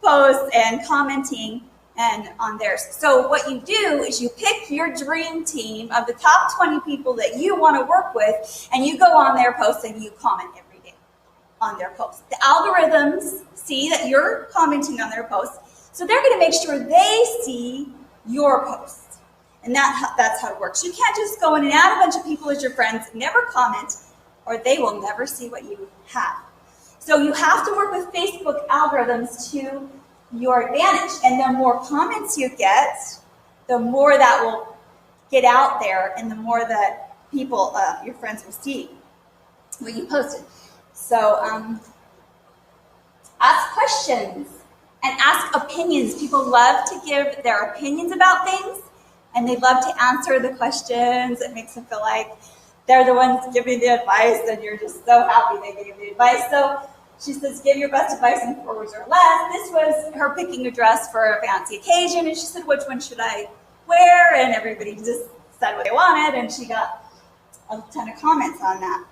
posts and commenting and on theirs. So what you do is you pick your dream team of the top 20 people that you want to work with, and you go on their posts and you comment every day on their posts. The algorithms see that you're commenting on their posts, so they're going to make sure they see your posts. And that's how it works. You can't just go in and add a bunch of people as your friends, never comment, or they will never see what you have. So you have to work with Facebook algorithms to your advantage. And the more comments you get, the more that will get out there, and the more that people, your friends, will see what you posted. So ask questions and ask opinions. People love to give their opinions about things, and they love to answer the questions. It makes them feel like they're the ones giving the advice, and you're just so happy they gave the advice. So she says, give your best advice in 4 words or less. This was her picking a dress for a fancy occasion, and she said, which one should I wear? And everybody just said what they wanted, and she got a ton of comments on that.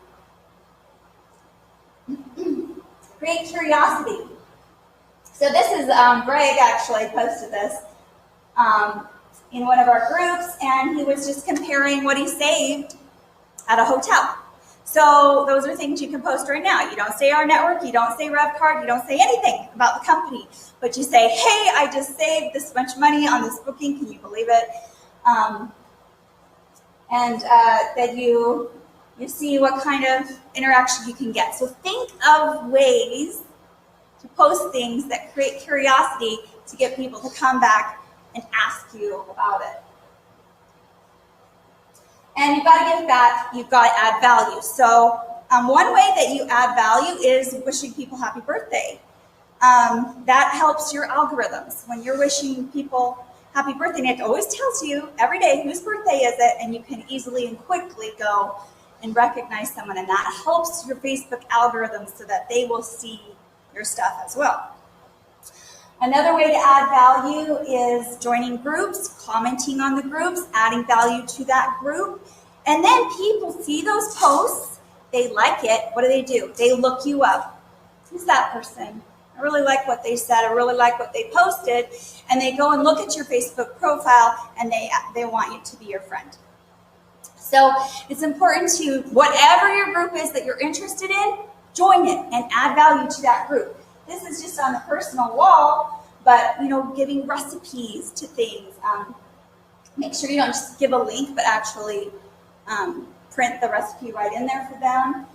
Create curiosity. So this is, Greg actually posted this in one of our groups, and he was just comparing what he saved at a hotel. So those are things you can post right now. You don't say RNetwork, you don't say RevCard, you don't say anything about the company, but you say, hey, I just saved this much money on this booking, can you believe it? That you see what kind of interaction you can get. So think of ways to post things that create curiosity to get people to come back and ask you about it. And you've got to give back, you've got to add value. So one way that you add value is wishing people happy birthday. That helps your algorithms. When you're wishing people happy birthday, and it always tells you every day whose birthday is it, and you can easily and quickly go and recognize someone, and that helps your Facebook algorithms so that they will see your stuff as well. Another way to add value is joining groups, commenting on the groups, adding value to that group. And then people see those posts, they like it. What do? They look you up. Who's that person? I really like what they said. I really like what they posted. And they go and look at your Facebook profile and they want you to be your friend. So it's important to, whatever your group is that you're interested in, join it and add value to that group. This is just on a personal wall, but giving recipes to things. Make sure you don't just give a link, but actually print the recipe right in there for them.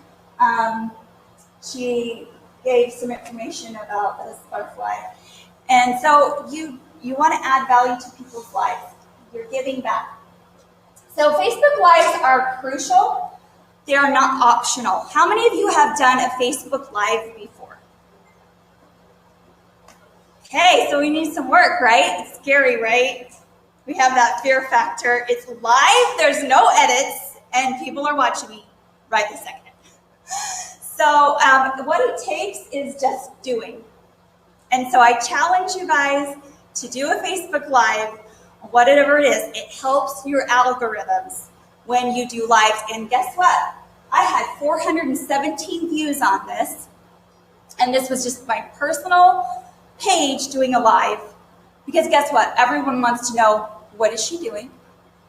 She gave some information about this butterfly. And so you want to add value to people's lives. You're giving back. So Facebook Lives are crucial. They are not optional. How many of you have done a Facebook Live before? Okay, so we need some work, right? It's scary, right? We have that fear factor. It's live, there's no edits, and people are watching me right this second. So what it takes is just doing. And so I challenge you guys to do a Facebook Live, whatever it is. It helps your algorithms when you do lives. And guess what? I had 417 views on this. And this was just my personal page doing a live. Because guess what? Everyone wants to know, what is she doing?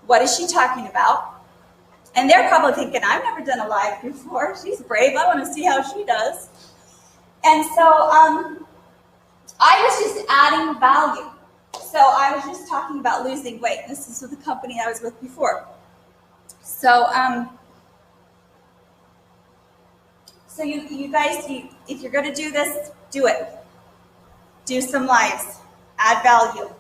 What is she talking about? And they're probably thinking, I've never done a live before. She's brave. I want to see how she does. And so I was just adding value. So I was just talking about losing weight. This is with the company I was with before. So you guys, if you're going to do this, do it. Do some lives. Add value.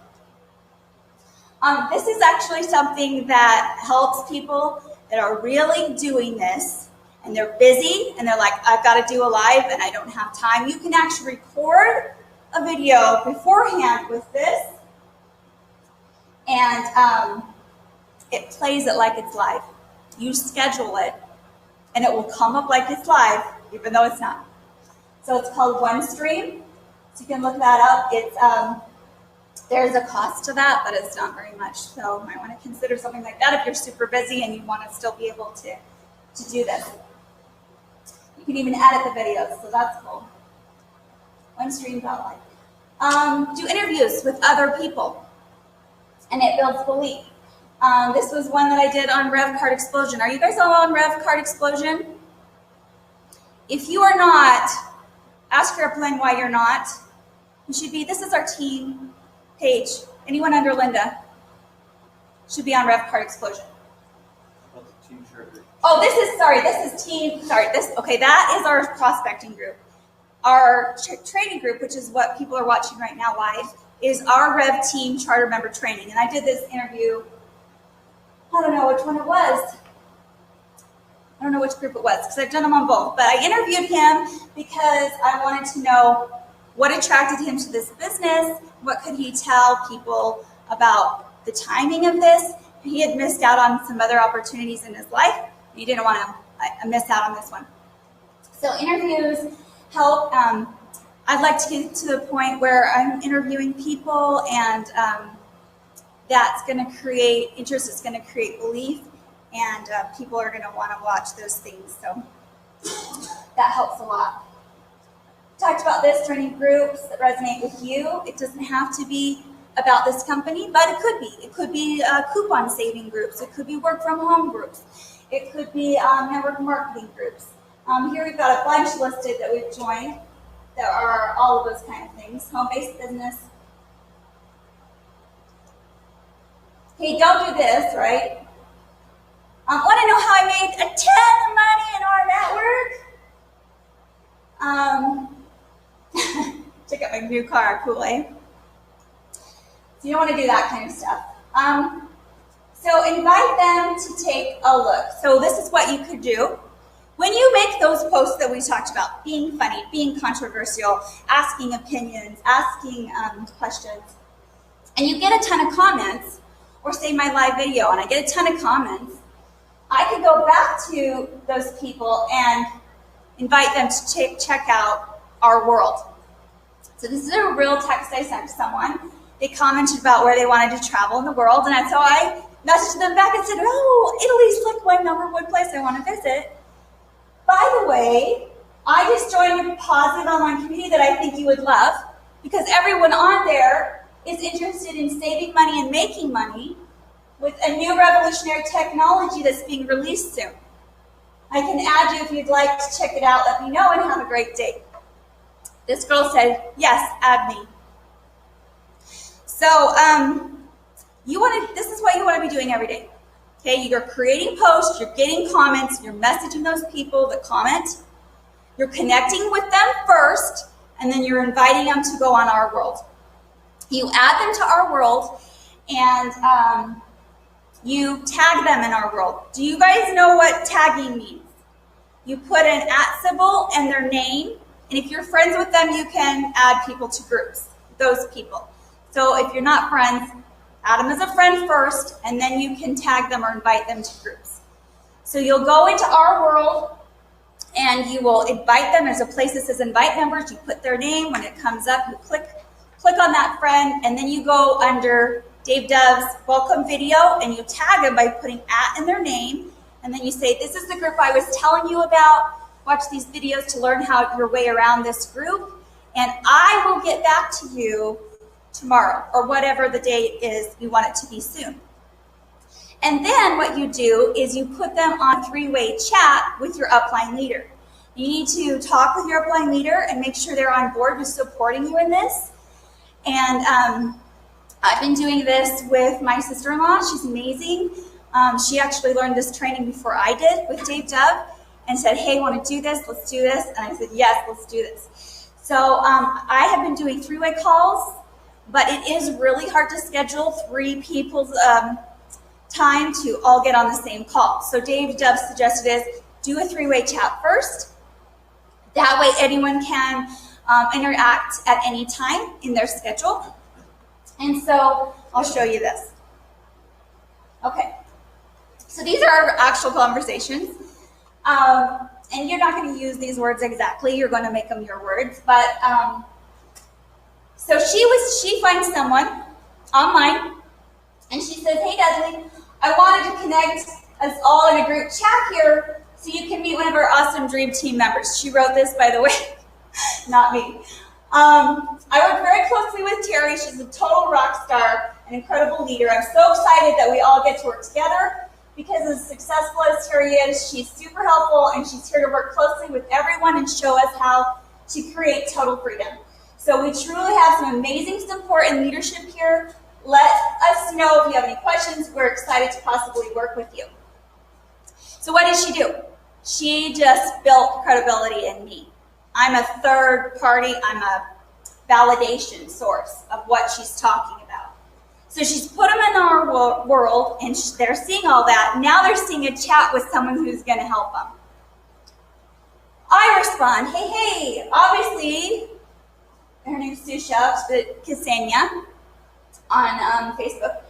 This is actually something that helps people that are really doing this, and they're busy, and they're like, I've got to do a live, and I don't have time. You can actually record a video beforehand with this, and it plays it like it's live. You schedule it, and it will come up like it's live, even though it's not. So it's called OneStream. So you can look that up. It's there's a cost to that, but it's not very much. So you might want to consider something like that if you're super busy and you want to still be able to do this. You can even edit the videos, so that's cool. OneStream.live. Do interviews with other people, and it builds belief. This was one that I did on Rev Card Explosion. Are you guys all on Rev Card Explosion? If you are not, ask your upline why you're not. You should be. This is our team page. Anyone under Linda should be on Rev Card Explosion. Oh, this is team, okay, that is our prospecting group. Our training group, which is what people are watching right now live, is our Rev Team Charter Member Training. And I did this interview, I don't know which one it was. I don't know which group it was, because I've done them on both. But I interviewed him because I wanted to know what attracted him to this business, what could he tell people about the timing of this. He had missed out on some other opportunities in his life. He didn't want to miss out on this one. So interviews help. I'd like to get to the point where I'm interviewing people, and that's going to create interest. It's going to create belief, and people are going to want to watch those things. So that helps a lot. Talked about this, training groups that resonate with you. It doesn't have to be about this company, but it could be. It could be coupon saving groups. It could be work from home groups. It could be network marketing groups. Here we've got a bunch listed that we've joined. There are all of those kind of things. Home-based business. Hey, don't do this, right? Want to know how I made a ton of money in our network? Check out my new car, cool, eh? So you don't want to do that kind of stuff. So invite them to take a look. So this is what you could do. When you make those posts that we talked about, being funny, being controversial, asking opinions, asking questions, and you get a ton of comments, or say my live video and I get a ton of comments, I could go back to those people and invite them to check out our world. So this is a real text I sent to someone. They commented about where they wanted to travel in the world, and so I messaged them back and said, oh, Italy's like my #1 place I want to visit. By the way, I just joined a positive online community that I think you would love, because everyone on there is interested in saving money and making money with a new revolutionary technology that's being released soon. I can add you if you'd like to check it out. Let me know and have a great day. This girl said, yes, add me. So this is what you want to be doing every day. Okay, you're creating posts, you're getting comments, you're messaging those people that comment, you're connecting with them first, and then you're inviting them to go on our world. You add them to our world, and you tag them in our world. Do you guys know what tagging means? You put an @ symbol and their name, and if you're friends with them, you can add people to groups, those people. So if you're not friends, add them as a friend first, and then you can tag them or invite them to groups. So you'll go into our world, and you will invite them. There's a place that says invite members. You put their name. When it comes up, you click on that friend, and then you go under Dave Dove's welcome video, and you tag them by putting @ in their name, and then you say, this is the group I was telling you about. Watch these videos to learn how your way around this group, and I will get back to you tomorrow, or whatever the date is you want it to be soon. And then what you do is you put them on 3-way chat with your upline leader. You need to talk with your upline leader and make sure they're on board with supporting you in this. And I've been doing this with my sister-in-law. She's amazing. She actually learned this training before I did with Dave Dove and said, hey, want to do this? Let's do this. And I said, yes, let's do this. So I have been doing 3-way calls, but it is really hard to schedule 3 people's time to all get on the same call. So Dave Dove suggested is do a 3-way chat first. That way anyone can interact at any time in their schedule. And so I'll show you this. Okay, so these are our actual conversations. And you're not going to use these words exactly. You're going to make them your words. But so she finds someone online, and she says, hey, Dudley, I wanted to connect us all in a group chat here so you can meet one of our awesome dream team members. She wrote this, by the way, not me. I work very closely with Terry. She's a total rock star, an incredible leader. I'm so excited that we all get to work together because as successful as Terry is, she's super helpful, and she's here to work closely with everyone and show us how to create total freedom. So we truly have some amazing support and leadership here. Let us know if you have any questions. We're excited to possibly work with you. So what did she do? She just built credibility in me. I'm a third party. I'm a validation source of what she's talking about. So she's put them in our world, and they're seeing all that. Now they're seeing a chat with someone who's going to help them. I respond, hey, obviously, her name's Susha, but Ksenia on Facebook.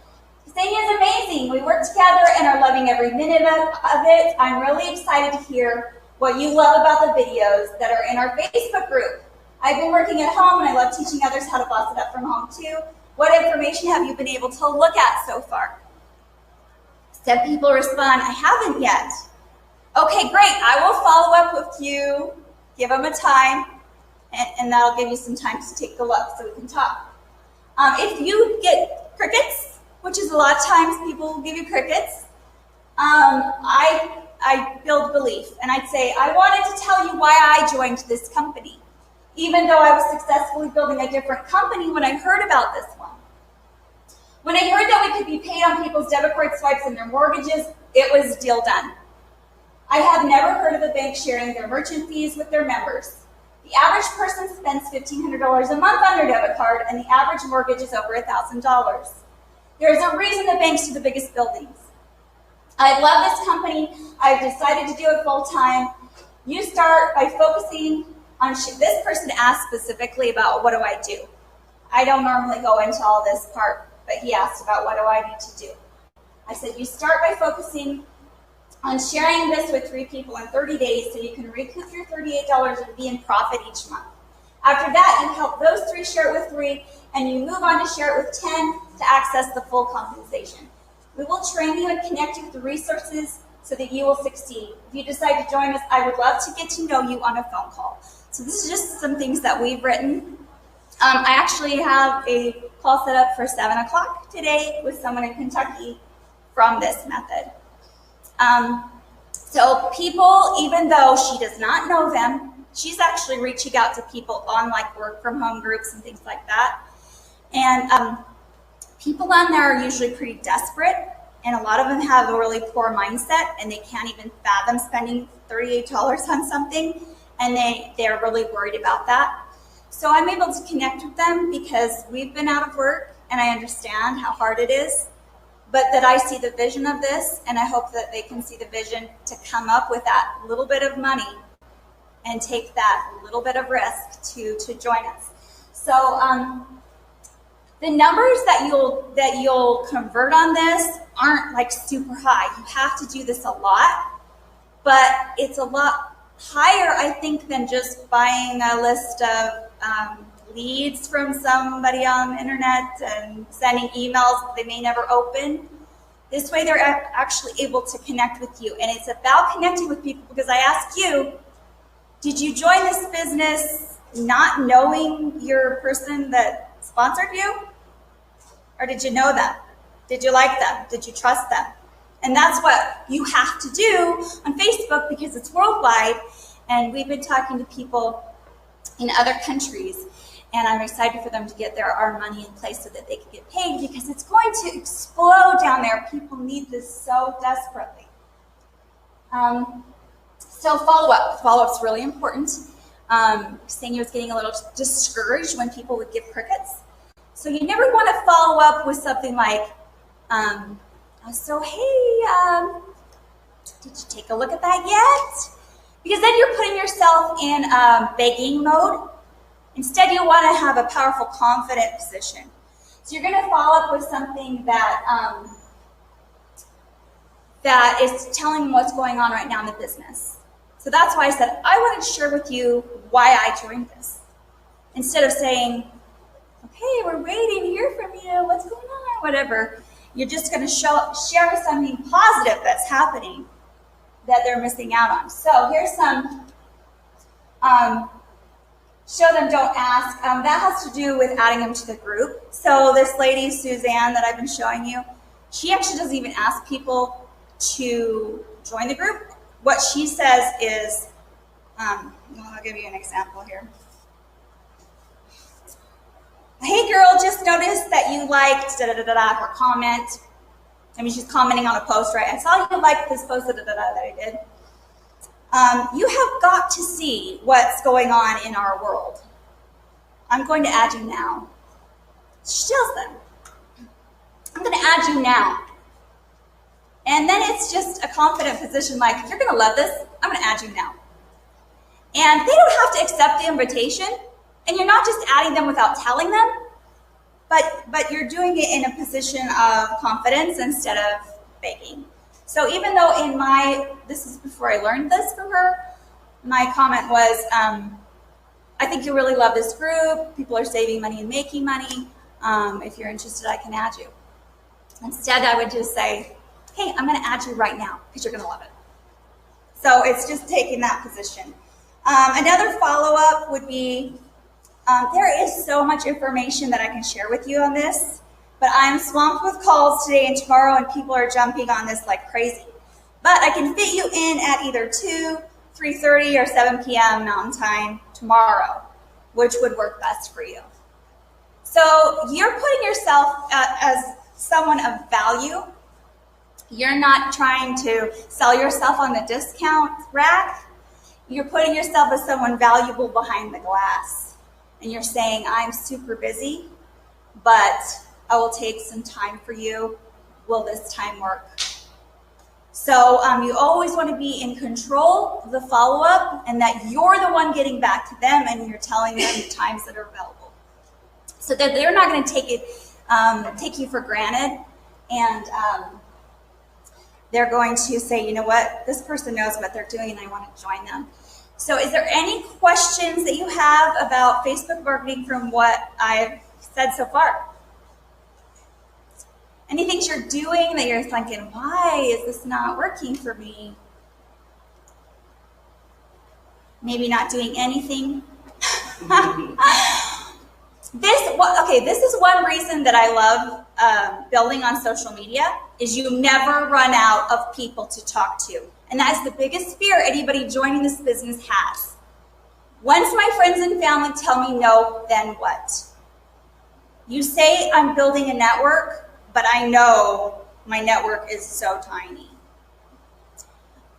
Ksenia is amazing. We work together and are loving every minute of it. I'm really excited to hear what you love about the videos that are in our Facebook group. I've been working at home, and I love teaching others how to boss it up from home too. What information have you been able to look at so far? Some people respond, I haven't yet. Okay, great. I will follow up with you. Give them a time, and that'll give you some time to take a look so we can talk. If you get crickets, which is a lot of times people will give you crickets, I build belief, and I'd say, I wanted to tell you why I joined this company, even though I was successfully building a different company when I heard about this one. When I heard that we could be paid on people's debit card swipes and their mortgages, it was deal done. I have never heard of a bank sharing their merchant fees with their members. The average person spends $1,500 a month on their debit card, and the average mortgage is over $1,000. There's a reason the banks are the biggest buildings. I love this company. I've decided to do it full time. You start by focusing on, this person asked specifically about what do I do. I don't normally go into all this part, but he asked about what do I need to do. I said, you start by focusing on sharing this with 3 people in 30 days so you can recoup your $38 and be in profit each month. After that, you help those 3 share it with 3, and you move on to share it with 10 to access the full compensation. We will train you and connect you with the resources so that you will succeed. If you decide to join us, I would love to get to know you on a phone call. So this is just some things that we've written. I actually have a call set up for 7 o'clock today with someone in Kentucky from this method. So people, even though she does not know them, she's actually reaching out to people on like work from home groups and things like that. And people on there are usually pretty desperate, and a lot of them have a really poor mindset, and they can't even fathom spending $38 on something, and they're really worried about that. So I'm able to connect with them because we've been out of work, and I understand how hard it is, but that I see the vision of this, and I hope that they can see the vision to come up with that little bit of money and take that little bit of risk to join us. So the numbers that you'll convert on this aren't like super high. You have to do this a lot, but it's a lot higher, I think, than just buying a list of leads from somebody on the internet and sending emails they may never open. This way they're actually able to connect with you. And it's about connecting with people, because I ask you, did you join this business not knowing your person that sponsored you? Or did you know them? Did you like them? Did you trust them? And that's what you have to do on Facebook, because it's worldwide. And we've been talking to people in other countries, and I'm excited for them to get our money in place so that they can get paid, because it's going to explode down there. People need this so desperately. So follow-up. Follow-up's really important. Saying was getting a little discouraged when people would give crickets. So you never want to follow up with something like, so hey, did you take a look at that yet? Because then you're putting yourself in begging mode. Instead, you want to have a powerful, confident position. So you're going to follow up with something that that is telling them what's going on right now in the business. So that's why I said, I want to share with you why I joined this. Instead of saying, okay, we're waiting to hear from you, what's going on, whatever. You're just going to share something positive that's happening that they're missing out on. So here's some, show them, don't ask. That has to do with adding them to the group. So this lady, Suzanne, that I've been showing you, she actually doesn't even ask people to join the group. What she says is, I'll give you an example here. Hey girl, just noticed that you liked her comment. I mean, she's commenting on a post, right? I saw you like this post that I did. You have got to see what's going on in our world. I'm going to add you now. She tells them, I'm going to add you now. And then it's just a confident position like, you're going to love this, I'm going to add you now. And they don't have to accept the invitation. And you're not just adding them without telling them, but you're doing it in a position of confidence instead of begging. So even though this is before I learned this from her, my comment was, I think you really love this group. People are saving money and making money. If you're interested, I can add you. Instead, I would just say, hey, I'm going to add you right now because you're going to love it. So it's just taking that position. Another follow-up would be, there is so much information that I can share with you on this, but I'm swamped with calls today and tomorrow, and people are jumping on this like crazy. But I can fit you in at either 2, 3:30, or 7 p.m. Mountain Time tomorrow, which would work best for you. So you're putting yourself as someone of value. You're not trying to sell yourself on the discount rack. you're putting yourself as someone valuable behind the glass. And you're saying, I'm super busy, but I will take some time for you. Will this time work? So you always want to be in control of the follow-up, and that you're the one getting back to them and you're telling them the times that are available. So that they're not going to take you for granted, and they're going to say, you know what, this person knows what they're doing and I want to join them. So is there any questions that you have about Facebook marketing from what I've said so far? Any things you're doing that you're thinking, why is this not working for me? Maybe not doing anything. This is one reason that I love building on social media, is you never run out of people to talk to. And that is the biggest fear anybody joining this business has. Once my friends and family tell me no, then what? You say I'm building a network, but I know my network is so tiny.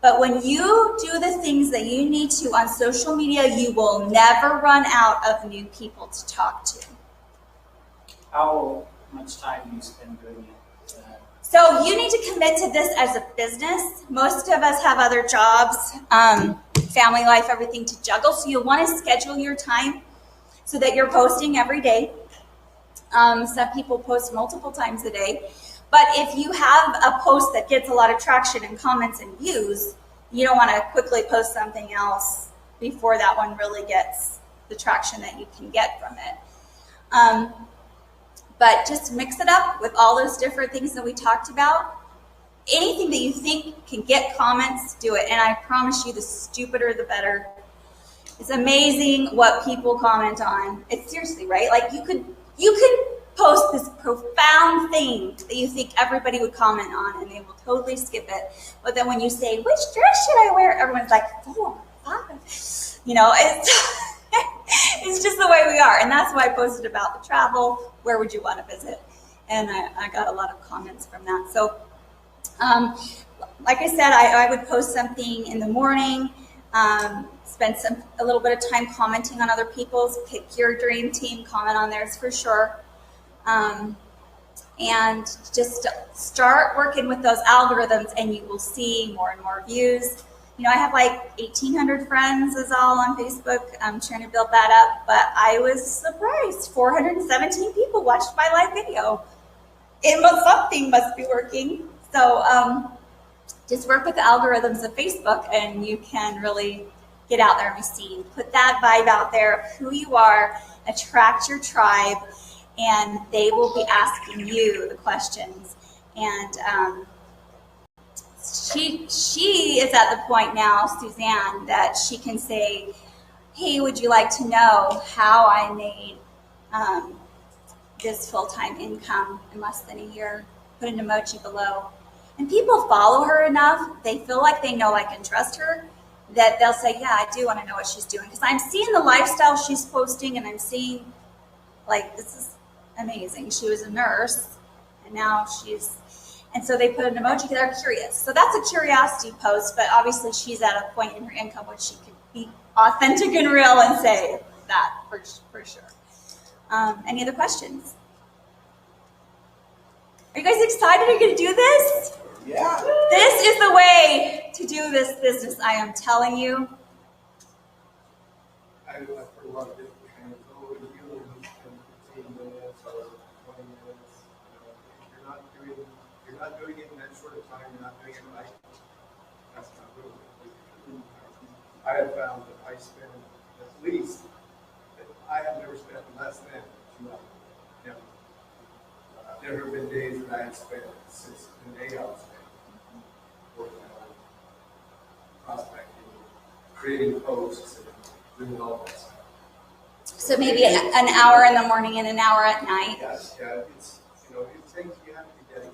But when you do the things that you need to on social media, you will never run out of new people to talk to. How much time do you spend doing it? So you need to commit to this as a business. Most of us have other jobs, family life, everything to juggle. So you'll want to schedule your time so that you're posting every day. Some people post multiple times a day. But if you have a post that gets a lot of traction and comments and views, you don't want to quickly post something else before that one really gets the traction that you can get from it. But just mix it up with all those different things that we talked about. Anything that you think can get comments, do it. And I promise you, the stupider the better. It's amazing what people comment on. It's seriously, right? Like you could post this profound thing that you think everybody would comment on, and they will totally skip it. But then when you say, which dress should I wear? Everyone's like, 4, 5. You know, it's just the way we are. And that's why I posted about the travel. Where would you want to visit? And I got a lot of comments from that. So, like I said, I would post something in the morning, spend a little bit of time commenting on other people's. Pick your dream team, comment on theirs for sure. And just start working with those algorithms, and you will see more and more views. You know, I have like 1,800 friends is all on Facebook. I'm trying to build that up, but I was surprised. 417 people watched my live video. Something must be working. So just work with the algorithms of Facebook, and you can really get out there and be seen. Put that vibe out there of who you are, attract your tribe, and they will be asking you the questions. And she is at the point now, Suzanne, that she can say, hey, would you like to know how I made this full-time income in less than a year? Put an emoji below. And people follow her enough, they feel like they know, like, and trust her, that they'll say, yeah, I do want to know what she's doing. Because I'm seeing the lifestyle she's posting, and I'm seeing, like, this is amazing. She was a nurse, and now she's... And so they put an emoji because they're curious. So that's a curiosity post, but obviously she's at a point in her income where she could be authentic and real and say that for sure. Any other questions? Are you guys excited? Are you going to do this? Yeah. This is the way to do this business, I am telling you. I've heard a lot of different kinds of, oh, you only need 10, 15 minutes or 20 minutes. If you're not doing it in that short of time, you're not doing it right. That's not really. I have found that I spend at least, I have never spent less than 2 hours. Never. There have been days that I have spent 6 and 8 hours working on prospecting, creating posts, and doing all that stuff. So maybe an hour in the morning and an hour at night. Yes, yeah, it's, it's things you have to be dedicated,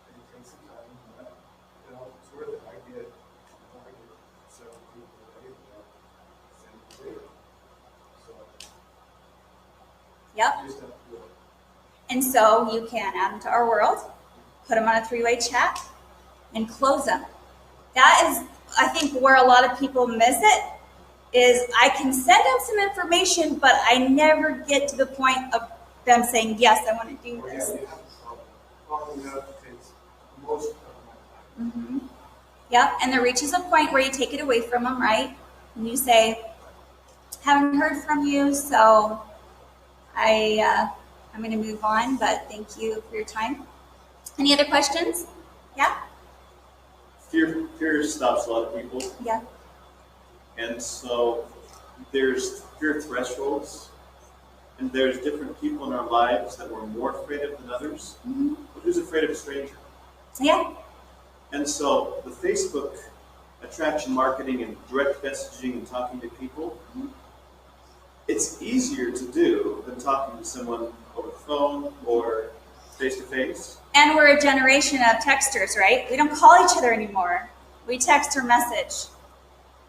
and it takes some time, but, it's worth it. I did several people that I did that, same thing. So, Yep. you just have to do it. And so you can add them to our world, put them on a 3-way chat, and close them. That is I think where a lot of people miss it is I can send them some information, but I never get to the point of them saying, yes, I want to do Or yeah, this. you have to solve it. Following up takes most of my time. Yep, and there reaches a point where you take it away from them, right? And you say, haven't heard from you, so I'm going to move on, but thank you for your time. Any other questions? Yeah? Fear stops a lot of people, Yeah. and so there's fear thresholds, and there's different people in our lives that we're more afraid of than others. But who's afraid of a stranger? Yeah. And so the Facebook attraction marketing and direct messaging and talking to people, it's easier to do than talking to someone over the phone or face to face. And we're a generation of texters, right? We don't call each other anymore. We text or message.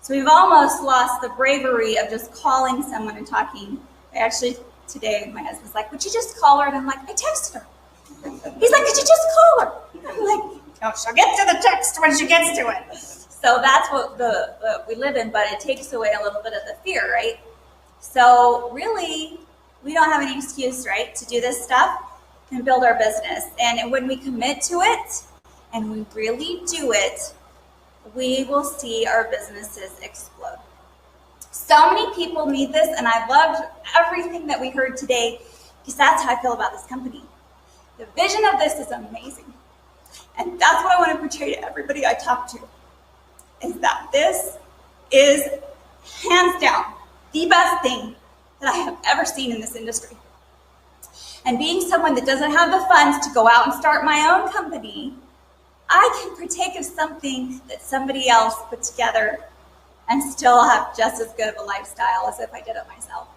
So we've almost lost the bravery of just calling someone and talking. Actually, today, my husband's like, would you just call her? And I'm like, I texted her. He's like, could you just call her? I'm like, no, she'll get to the text when she gets to it. So that's what we live in, but it takes away a little bit of the fear, right? So really, we don't have any excuse, right, to do this stuff and build our business. And when we commit to it and we really do it, we will see our businesses explode. So many people need this, and I loved everything that we heard today because that's how I feel about this company. The vision of this is amazing. And that's what I want to portray to everybody I talk to, is that this is hands down the best thing that I have ever seen in this industry. And being someone that doesn't have the funds to go out and start my own company, I can partake of something that somebody else put together and still have just as good of a lifestyle as if I did it myself.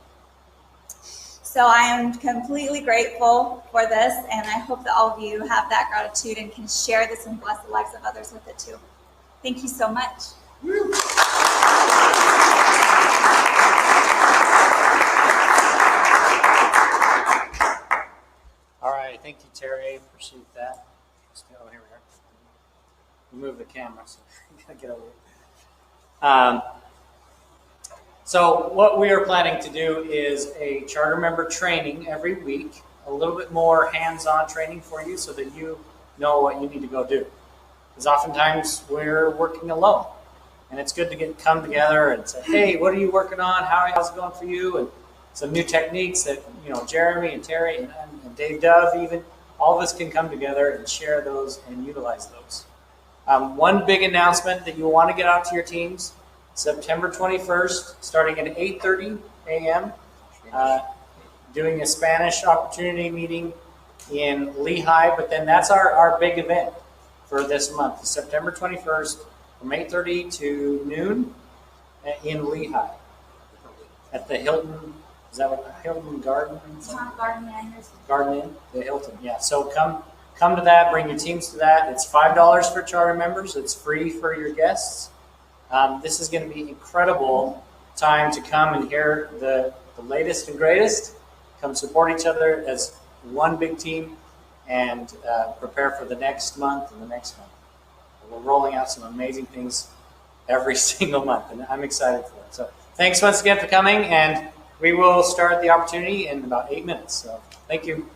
So I am completely grateful for this, and I hope that all of you have that gratitude and can share this and bless the lives of others with it too. Thank you so much. All right, thank you, Terry. Appreciate that. Oh, here we are. We move the camera, so I gotta get over here. So what we are planning to do is a charter member training every week, a little bit more hands-on training for you so that you know what you need to go do. Because oftentimes we're working alone, and it's good to come together and say, hey, what are you working on? How's it going for you? And some new techniques that, Jeremy and Terry and Dave Dove even, all of us can come together and share those and utilize those. One big announcement that you want to get out to your teams, September 21st, starting at 8:30 a.m., doing a Spanish opportunity meeting in Lehigh, but then that's our big event for this month, September 21st, from 8:30 to noon in Lehigh at the Hilton. Is that what Hilton Garden? It's not Garden Inn. Garden Inn, the Hilton. Yeah. So come to that. Bring your teams to that. It's $5 for charter members. It's free for your guests. This is going to be an incredible time to come and hear the latest and greatest. Come support each other as one big team and prepare for the next month and the next month. We're rolling out some amazing things every single month, and I'm excited for it. So thanks once again for coming, and we will start the opportunity in about 8 minutes. So thank you.